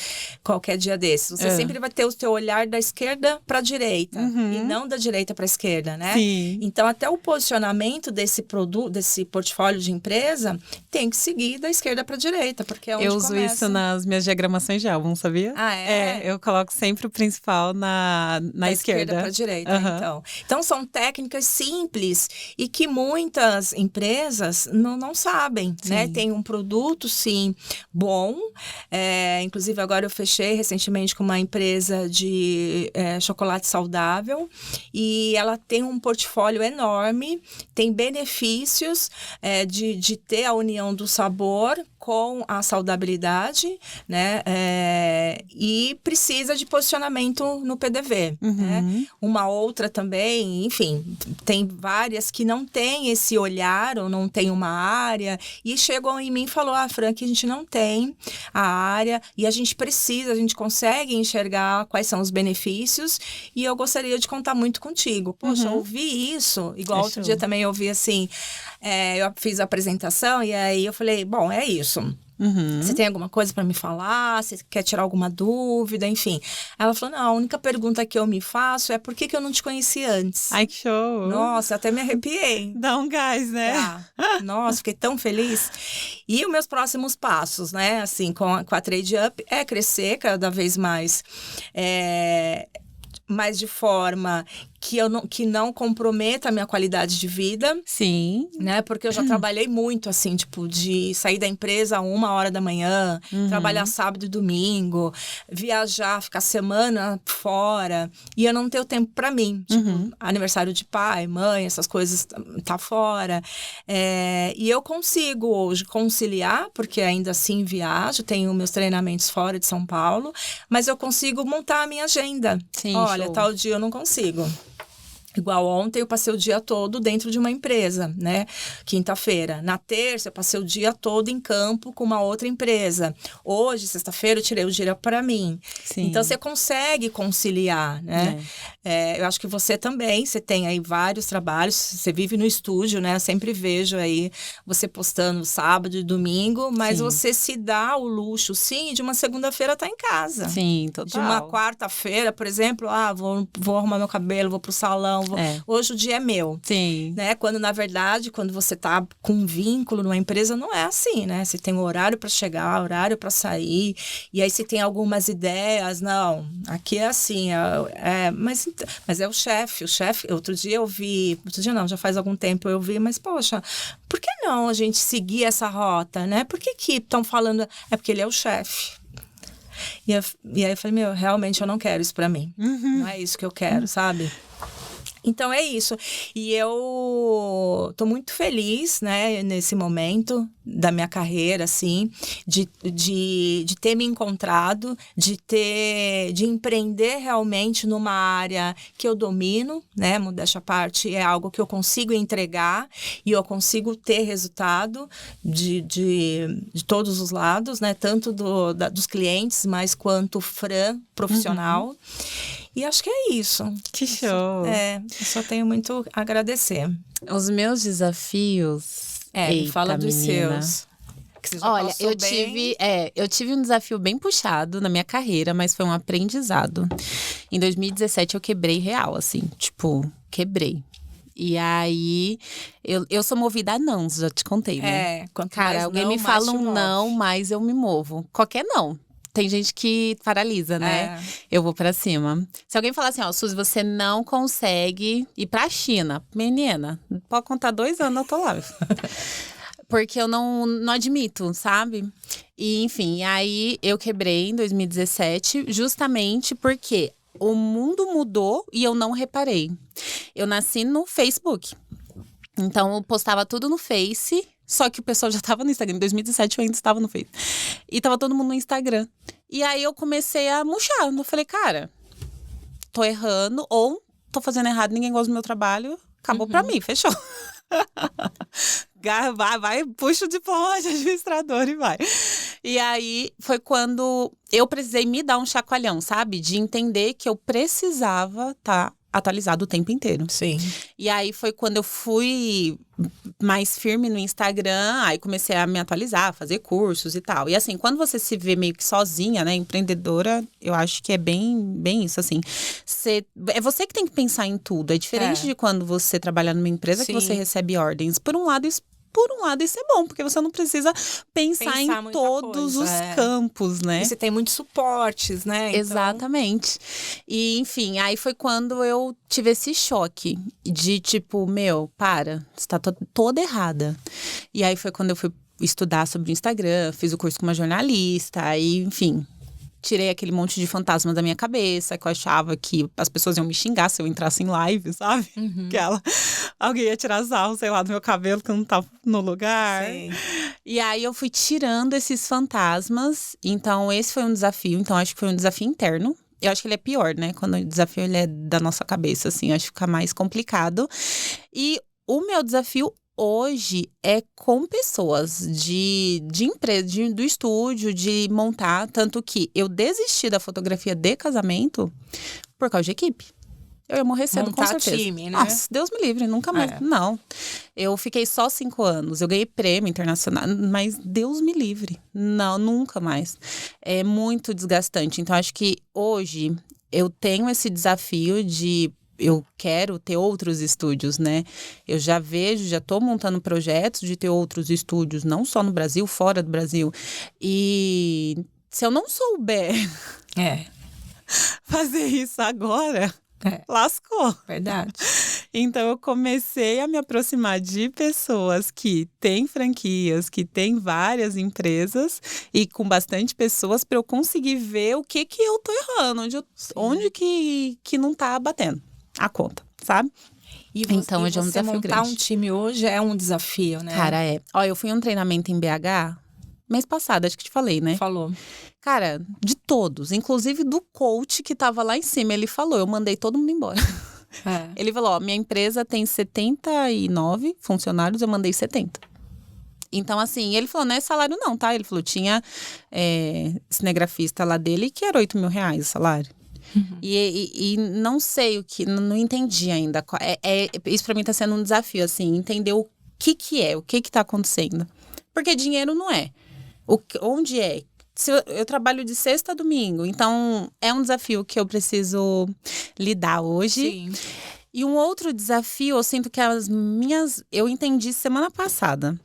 qualquer dia desses. Você sempre vai ter o seu olhar da esquerda para a direita e não da direita para a esquerda, né? Sim. Então, até o posicionamento desse produto, desse portfólio de empresa, tem que seguir da esquerda para a direita, porque é onde eu uso isso nas minhas diagramações de álbum, sabia? Eu coloco sempre o principal na esquerda para a direita, Então, são técnicas simples e que muitas empresas não sabem, né? Tem um produto, sim, bom. Inclusive, agora eu fechei recentemente com uma empresa de chocolate saudável e ela tem um portfólio enorme, tem benefícios de ter a união do sabor com a saudabilidade, né? E precisa de posicionamento no PDV. Né? Uma outra também, enfim, tem várias que não tem esse olhar ou não tem uma área e chegam em mim e falou, Fran, que a gente não tem a área e a gente consegue enxergar quais são os benefícios e eu gostaria de contar muito contigo. Poxa, ouvi isso, igual outro dia também eu ouvi assim, eu fiz a apresentação e aí eu falei, bom, é isso. Você tem alguma coisa para me falar? Você quer tirar alguma dúvida? Enfim. Ela falou, não, a única pergunta que eu me faço é por que eu não te conheci antes? Ai, que show! Nossa, até me arrepiei. Dá um gás, né? Nossa, fiquei tão feliz. E os meus próximos passos, né? Assim, com a Trade Up é crescer cada vez mais. Mas de forma que não comprometa a minha qualidade de vida. Sim. Né? Porque eu já trabalhei muito, assim, tipo, de sair da empresa a 1h da manhã, trabalhar sábado e domingo, viajar, ficar semana fora, e eu não ter o tempo pra mim. Tipo, aniversário de pai, mãe, essas coisas, tá fora. E eu consigo hoje conciliar, porque ainda assim viajo, tenho meus treinamentos fora de São Paulo, mas eu consigo montar a minha agenda. Sim, olha, show. Tal dia eu não consigo. Igual ontem eu passei o dia todo dentro de uma empresa, né? Quinta-feira. Na terça eu passei o dia todo em campo com uma outra empresa. Hoje, sexta-feira, eu tirei o dia para mim. Sim. Então, você consegue conciliar, né? Eu acho que você também, você tem aí vários trabalhos, você vive no estúdio, né? Eu sempre vejo aí você postando sábado e domingo, mas você se dá o luxo, sim, de uma segunda-feira tá em casa. Sim, total. De uma quarta-feira, por exemplo, vou arrumar meu cabelo, vou pro salão, hoje o dia é meu. Sim. Né? Quando, na verdade, quando você tá com um vínculo numa empresa, não é assim, né? Você tem um horário para chegar, horário para sair, e aí você tem algumas ideias, não, aqui é assim, mas é o chefe, outro dia já faz algum tempo eu vi, mas poxa, por que não a gente seguir essa rota, né? Por que estão falando, é porque ele é o chefe. E aí eu falei, realmente eu não quero isso pra mim. Não é isso que eu quero, sabe? Então, é isso. E eu tô muito feliz, né, nesse momento da minha carreira, assim, de ter me encontrado, de empreender realmente numa área que eu domino, né, modéstia à parte, é algo que eu consigo entregar e eu consigo ter resultado de todos os lados, né, tanto dos clientes, mas quanto Fran profissional. E acho que é isso. Que show! Eu só tenho muito a agradecer. Os meus desafios... Eita, fala dos menina. Seus. Olha, eu tive um desafio bem puxado na minha carreira, mas foi um aprendizado. Em 2017 eu quebrei real, assim, tipo, quebrei. E aí, eu sou movida a não, já te contei, né? Cara, alguém me fala um não, mas eu me movo. Qualquer não. Tem gente que paralisa, né? Eu vou pra cima. Se alguém falar assim, Suzy, você não consegue ir pra China. Menina, pode contar 2 anos, eu tô lá. Porque eu não admito, sabe? E, enfim, aí eu quebrei em 2017, justamente porque o mundo mudou e eu não reparei. Eu nasci no Facebook. Então, eu postava tudo no Face, só que o pessoal já tava no Instagram. Em 2017, eu ainda estava no Face. E tava todo mundo no Instagram. E aí, eu comecei a murchar. Eu falei, cara, tô errando ou tô fazendo errado, ninguém gosta do meu trabalho. Acabou pra mim, fechou. Vai, puxa o diploma de administrador e vai. E aí, foi quando eu precisei me dar um chacoalhão, sabe? De entender que eu precisava estar atualizado o tempo inteiro. Sim. E aí foi quando eu fui mais firme no Instagram, aí comecei a me atualizar, fazer cursos e tal. E assim, quando você se vê meio que sozinha, né, empreendedora, eu acho que é bem isso, assim. É você que tem que pensar em tudo. É diferente de quando você trabalha numa empresa que você recebe ordens. Por um lado, isso é bom, porque você não precisa pensar em todos os campos, né? E você tem muitos suportes, né? Então... Exatamente. E, enfim, aí foi quando eu tive esse choque de tipo, você tá toda errada. E aí foi quando eu fui estudar sobre o Instagram, fiz o curso com uma jornalista, aí, enfim... Tirei aquele monte de fantasma da minha cabeça, que eu achava que as pessoas iam me xingar se eu entrasse em live, sabe? Que alguém ia tirar sarro, sei lá, do meu cabelo, que eu não tava no lugar. Sim. E aí eu fui tirando esses fantasmas. Então, esse foi um desafio. Então, acho que foi um desafio interno. Eu acho que ele é pior, né? Quando o desafio ele é da nossa cabeça, assim. Acho que fica mais complicado. E o meu desafio hoje é com pessoas de empresa, do estúdio, de montar. Tanto que eu desisti da fotografia de casamento por causa de equipe. Eu ia morrer cedo, com certeza. Time, né? Nossa, Deus me livre, nunca mais. Não. Eu fiquei só 5 anos. Eu ganhei prêmio internacional, mas Deus me livre. Não, nunca mais. É muito desgastante. Então, acho que hoje eu tenho esse desafio de... Eu quero ter outros estúdios, né? Eu já tô montando projetos de ter outros estúdios, não só no Brasil, fora do Brasil. E se eu não souber fazer isso agora, lascou. Verdade. Então, eu comecei a me aproximar de pessoas que têm franquias, que têm várias empresas e com bastante pessoas para eu conseguir ver o que eu tô errando, onde que não tá batendo a conta, sabe? Então, hoje é um desafio grande. Montar um time hoje é um desafio, né? Cara, é. Ó, eu fui em um treinamento em BH mês passado, acho que te falei, né? Falou. Cara, de todos, inclusive do coach que tava lá em cima, ele falou, eu mandei todo mundo embora. Ele falou, minha empresa tem 79 funcionários, eu mandei 70. Então, assim, ele falou, não é salário não, tá? Ele falou, tinha cinegrafista lá dele que era R$8.000 o salário. E não sei o que, não entendi ainda. Isso pra mim tá sendo um desafio, assim, entender o que tá acontecendo. Porque dinheiro não é. Onde é? Eu trabalho de sexta a domingo, então é um desafio que eu preciso lidar hoje. Sim. E um outro desafio, eu sinto que eu entendi semana passada,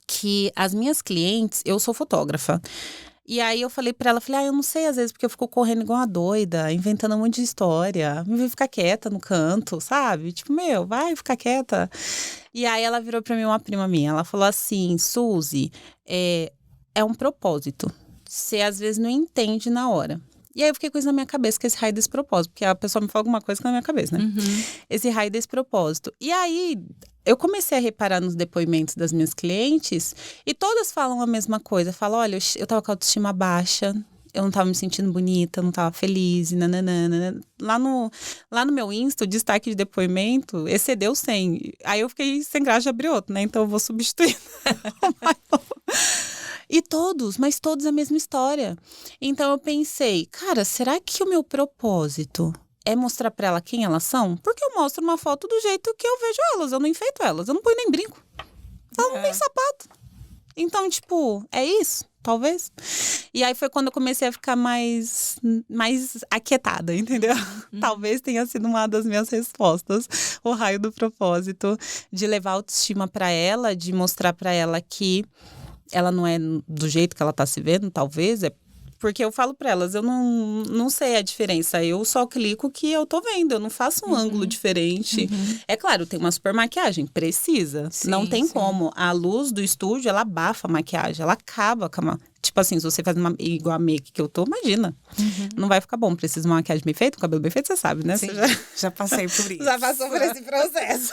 que as minhas clientes, eu sou fotógrafa. E aí eu falei pra ela, eu não sei às vezes, porque eu fico correndo igual uma doida, inventando um monte de história. Me vai ficar quieta no canto, sabe? Tipo, vai ficar quieta. E aí ela virou pra mim, uma prima minha, ela falou assim, Suzy, é um propósito. Você às vezes não entende na hora. E aí eu fiquei com isso na minha cabeça, que esse raio desse propósito. Porque a pessoa me fala alguma coisa que tá na minha cabeça, né? Esse raio desse propósito. E aí, eu comecei a reparar nos depoimentos das minhas clientes e todas falam a mesma coisa. Falam, olha, eu tava com a autoestima baixa, eu não tava me sentindo bonita, não tava feliz, nananana. Lá no meu Insta, o destaque de depoimento excedeu 100. Aí eu fiquei sem graça de abrir outro, né? Então eu vou substituir. Mas todos a mesma história. Então eu pensei, cara, será que o meu propósito é mostrar pra ela quem elas são? Porque eu mostro uma foto do jeito que eu vejo elas, eu não enfeito elas, eu não ponho nem brinco. Elas não têm sapato. Então, tipo, é isso? Talvez. E aí foi quando eu comecei a ficar mais aquietada, entendeu? Talvez tenha sido uma das minhas respostas, o raio do propósito, de levar autoestima pra ela, de mostrar pra ela que ela não é do jeito que ela tá se vendo, talvez. Porque eu falo pra elas, eu não sei a diferença. Eu só clico que eu tô vendo, eu não faço um ângulo diferente. É claro, tem uma super maquiagem, precisa. Sim, não tem como. A luz do estúdio, ela abafa a maquiagem, ela acaba com tipo assim, se você faz igual a make que eu tô, imagina. Não vai ficar bom. Precisa de uma maquiagem bem feita, um cabelo bem feito, você sabe, né? Sim, Você já passei por isso. já passou por esse processo.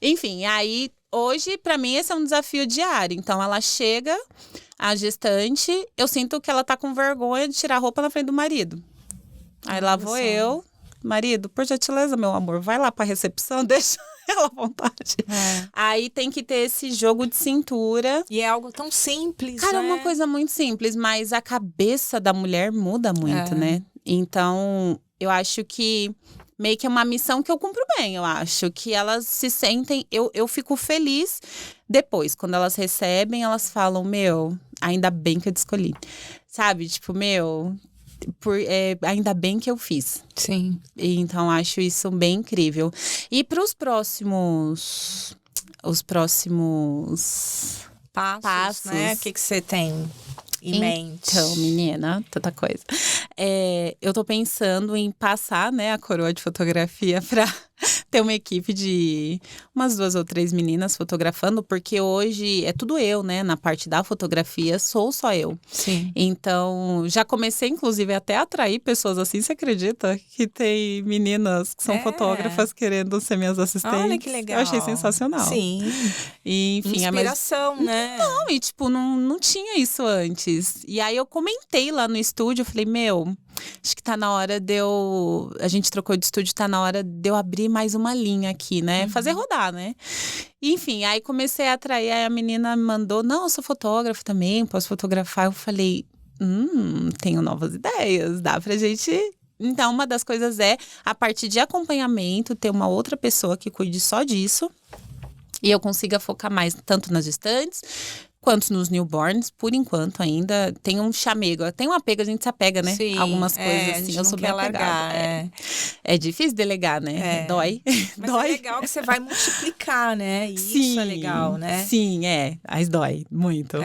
Enfim, aí hoje, pra mim, esse é um desafio diário. Então, ela chega, a gestante, eu sinto que ela tá com vergonha de tirar a roupa na frente do marido. Aí lá vou eu, marido, por gentileza, meu amor, vai lá pra recepção, deixa ela à vontade. Aí tem que ter esse jogo de cintura. E é algo tão simples, Cara, né? é uma coisa muito simples, mas a cabeça da mulher muda muito, né? Então, eu acho que meio que é uma missão que eu cumpro bem, eu acho. Que elas se sentem... Eu fico feliz depois, quando elas recebem, elas falam, meu, ainda bem que eu te escolhi. Sabe? Tipo, meu... ainda bem que eu fiz. Sim. Então, acho isso bem incrível. E para os próximos Passos, né? O que você tem em mente? Então, menina, tanta coisa. Eu tô pensando em passar, né, a coroa de fotografia pra ter uma equipe de umas 2 ou 3 meninas fotografando, porque hoje é tudo eu, né? Na parte da fotografia, sou só eu. Sim. Então, já comecei, inclusive, até a atrair pessoas assim. Você acredita que tem meninas que são fotógrafas querendo ser minhas assistentes? Olha que legal. Eu achei sensacional. Sim. E, enfim, inspiração, né? Não, e tipo, não tinha isso antes. E aí eu comentei lá no estúdio, eu falei, meu, acho que tá na hora de eu... A gente trocou de estúdio, tá na hora de eu abrir mais uma linha aqui, né? Fazer rodar, né? Enfim, aí comecei a atrair, aí a menina me mandou, não, eu sou fotógrafa também, posso fotografar. Eu falei, tenho novas ideias, dá pra gente... Então, uma das coisas é, a partir de acompanhamento, ter uma outra pessoa que cuide só disso. E eu consiga focar mais tanto nas gestantes quanto nos newborns, por enquanto ainda. Tem um chamego, tem um apego, a gente se apega, né? Sim, algumas coisas assim, eu sou bem apegada. É difícil delegar, né? Dói. Mas dói. é legal que você vai multiplicar, né? E Sim, isso é legal, né? Sim, mas dói muito.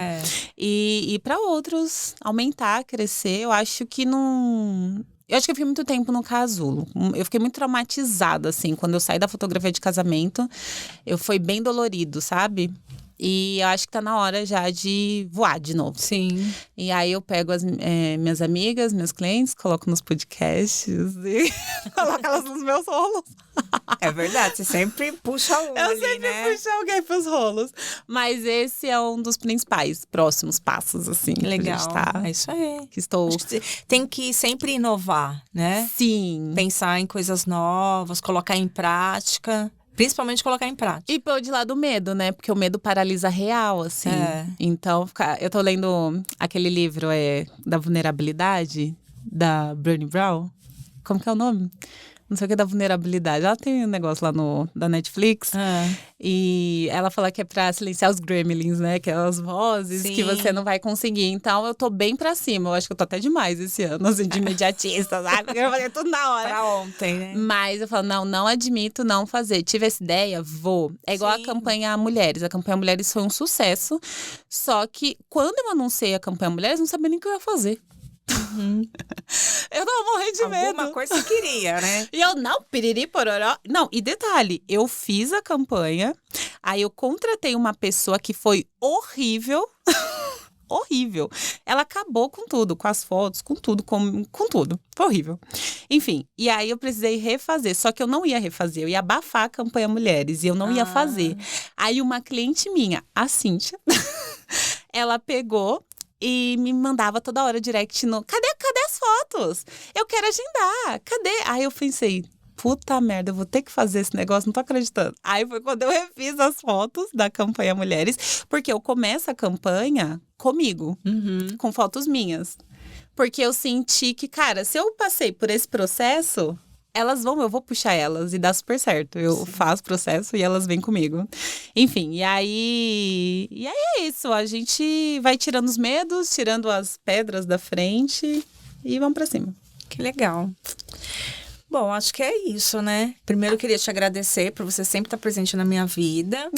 E para outros, aumentar, crescer, eu acho que não... Eu acho que eu fiquei muito tempo no casulo. Eu fiquei muito traumatizada, assim. Quando eu saí da fotografia de casamento, foi bem dolorido, sabe? E eu acho que tá na hora já de voar de novo. Sim. E aí eu pego as minhas amigas, meus clientes, coloco nos podcasts e coloco elas nos meus rolos. É verdade, você sempre puxa um Eu ali, sempre né? puxo alguém pros rolos. Mas esse é um dos principais próximos passos, assim. Legal, que a gente tá, é isso aí. que estou... Acho que tem que sempre inovar, né? Sim. Pensar em coisas novas, colocar em prática. Principalmente colocar em prática. E pôr de lado o medo, né? Porque o medo paralisa real, assim. Então, eu tô lendo aquele livro da vulnerabilidade, da Brené Brown. Como que é o nome? Não sei o que, da vulnerabilidade. Ela tem um negócio lá da Netflix. E ela fala que é pra silenciar os gremlins, né? Que é as vozes que você não vai conseguir. Então, eu tô bem pra cima. Eu acho que eu tô até demais esse ano, assim, de imediatista, sabe? Eu quero fazer tudo na hora. Pra ontem, né? Mas eu falo, não admito não fazer. Tive essa ideia, vou. É igual a campanha Mulheres. A campanha Mulheres foi um sucesso. Só que, quando eu anunciei a campanha Mulheres, eu não sabia nem o que eu ia fazer. Eu tava morrendo de medo. Alguma coisa você queria, né? E eu, não, piriri, pororó. Não, e detalhe, eu fiz a campanha, aí eu contratei uma pessoa que foi horrível. Horrível. Ela acabou com tudo, com as fotos, com tudo, com tudo. Foi horrível. Enfim, e aí eu precisei refazer. Só que eu não ia refazer, eu ia abafar a campanha Mulheres e eu não ia fazer. Aí uma cliente minha, a Cíntia, ela pegou e me mandava toda hora direct no... Cadê as fotos? Eu quero agendar. Cadê? Aí eu pensei... Puta merda, eu vou ter que fazer esse negócio, não tô acreditando. Aí foi quando eu refiz as fotos da campanha Mulheres, porque eu começo a campanha comigo, com fotos minhas. Porque eu senti que, cara, se eu passei por esse processo, eu vou puxar elas e dá super certo. Eu faço o processo e elas vêm comigo. Enfim, e aí é isso, a gente vai tirando os medos, tirando as pedras da frente e vamos pra cima. Que legal. Bom, acho que é isso, né? Primeiro, eu queria te agradecer por você sempre estar presente na minha vida.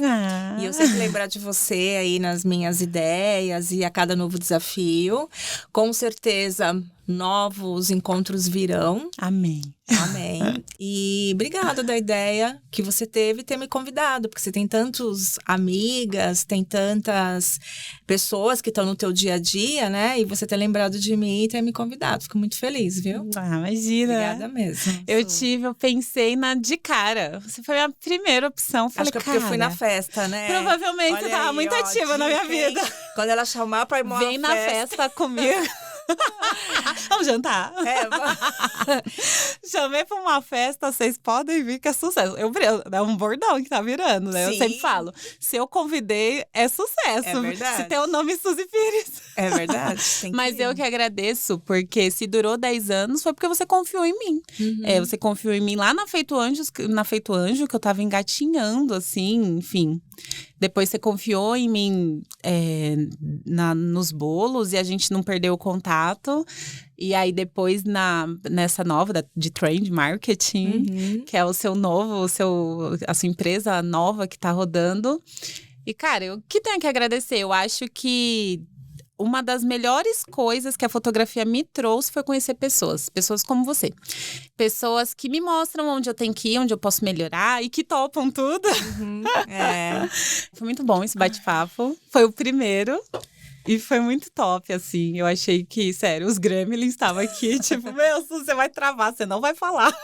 E eu sempre lembrar de você aí nas minhas ideias e a cada novo desafio. Com certeza, novos encontros virão. Amém. Amém. E obrigada da ideia que você teve ter me convidado, porque você tem tantas amigas, tem tantas pessoas que estão no teu dia a dia, né? E você ter lembrado de mim e ter me convidado. Fico muito feliz, viu? Ah, imagina. Obrigada mesmo. Eu pensei de cara. Você foi a primeira opção. Falei, acho que é porque eu fui na festa, né? Provavelmente Olha você tava aí, muito ativa na minha vida. Quando ela chamar pra ir uma Vem na festa comigo. Vamos jantar. Chamei pra uma festa, vocês podem vir que é sucesso. É um bordão que tá virando, né? Sim. Eu sempre falo, se eu convidei, é sucesso. É verdade. Se tem o nome Suzy Pires. É verdade. Mas eu que agradeço, porque se durou 10 anos, foi porque você confiou em mim. Você confiou em mim lá na Feito Anjo, que eu tava engatinhando, assim, enfim. Depois você confiou em mim nos bolos e a gente não perdeu o contato. E aí depois nessa nova de Trade Marketing, que é a sua empresa nova que tá rodando. E cara, eu que tenho que agradecer. Eu acho que uma das melhores coisas que a fotografia me trouxe foi conhecer pessoas como você. Pessoas que me mostram onde eu tenho que ir, onde eu posso melhorar e que topam tudo. Foi muito bom esse bate-papo. Foi o primeiro. E foi muito top, assim. Eu achei que, sério, os gremlins estavam aqui, tipo, você vai travar, você não vai falar.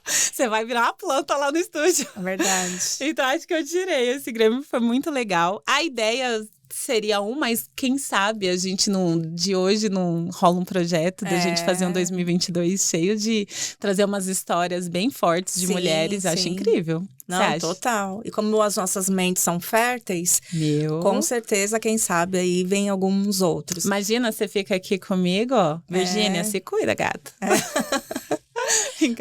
Você vai virar uma planta lá no estúdio. É verdade. Então, acho que eu tirei. Esse grêmio foi muito legal. A ideia seria mas quem sabe a gente de hoje não rola um projeto da gente fazer um 2022 cheio de trazer umas histórias bem fortes de mulheres. Acho incrível. Não, total. E como as nossas mentes são férteis, com certeza, quem sabe, aí vem alguns outros. Imagina, você fica aqui comigo, ó. Virgínia, se cuida, gata.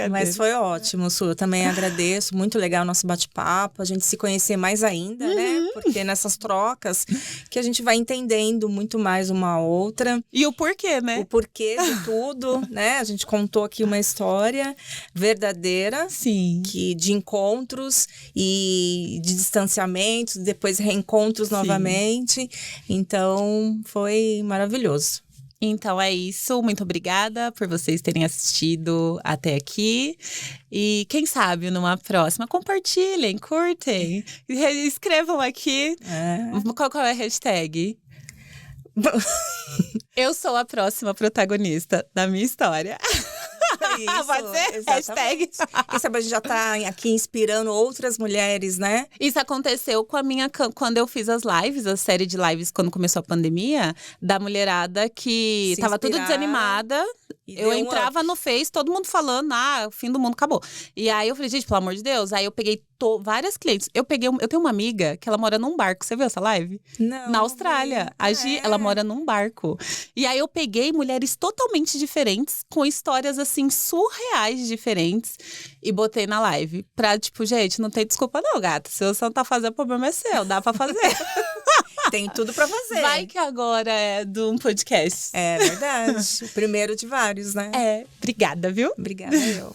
Mas foi ótimo, Su. Eu também agradeço. Muito legal o nosso bate-papo. A gente se conhecer mais ainda, né? Porque nessas trocas que a gente vai entendendo muito mais uma outra. E o porquê, né? O porquê de tudo, né? A gente contou aqui uma história verdadeira. Sim. De encontros e de distanciamentos, depois reencontros novamente. Então, foi maravilhoso. Então é isso, muito obrigada por vocês terem assistido até aqui. E quem sabe numa próxima, compartilhem, curtem, escrevam aqui. Qual é a hashtag? Eu sou a próxima protagonista da minha história. Isso, pode ser? Exatamente. Hashtag. Quem sabe a gente já tá aqui inspirando outras mulheres, né? Isso aconteceu quando eu fiz as lives, a série de lives quando começou a pandemia, da mulherada que tava tudo desanimada. Eu entrava no Face, todo mundo falando, o fim do mundo acabou. E aí eu falei, gente, pelo amor de Deus. Aí eu peguei várias clientes. Eu tenho uma amiga que ela mora num barco. Você viu essa live? Não. Na Austrália. A Gi, ela mora num barco. E aí eu peguei mulheres totalmente diferentes, com histórias assim, surreais diferentes. E botei na live. Pra, tipo, gente, não tem desculpa não, gata. Se você não tá fazendo, o problema é seu. Dá pra fazer. Tem tudo pra fazer. Vai que agora é de um podcast. É verdade. O primeiro de vários, né? Obrigada, viu? Obrigada eu.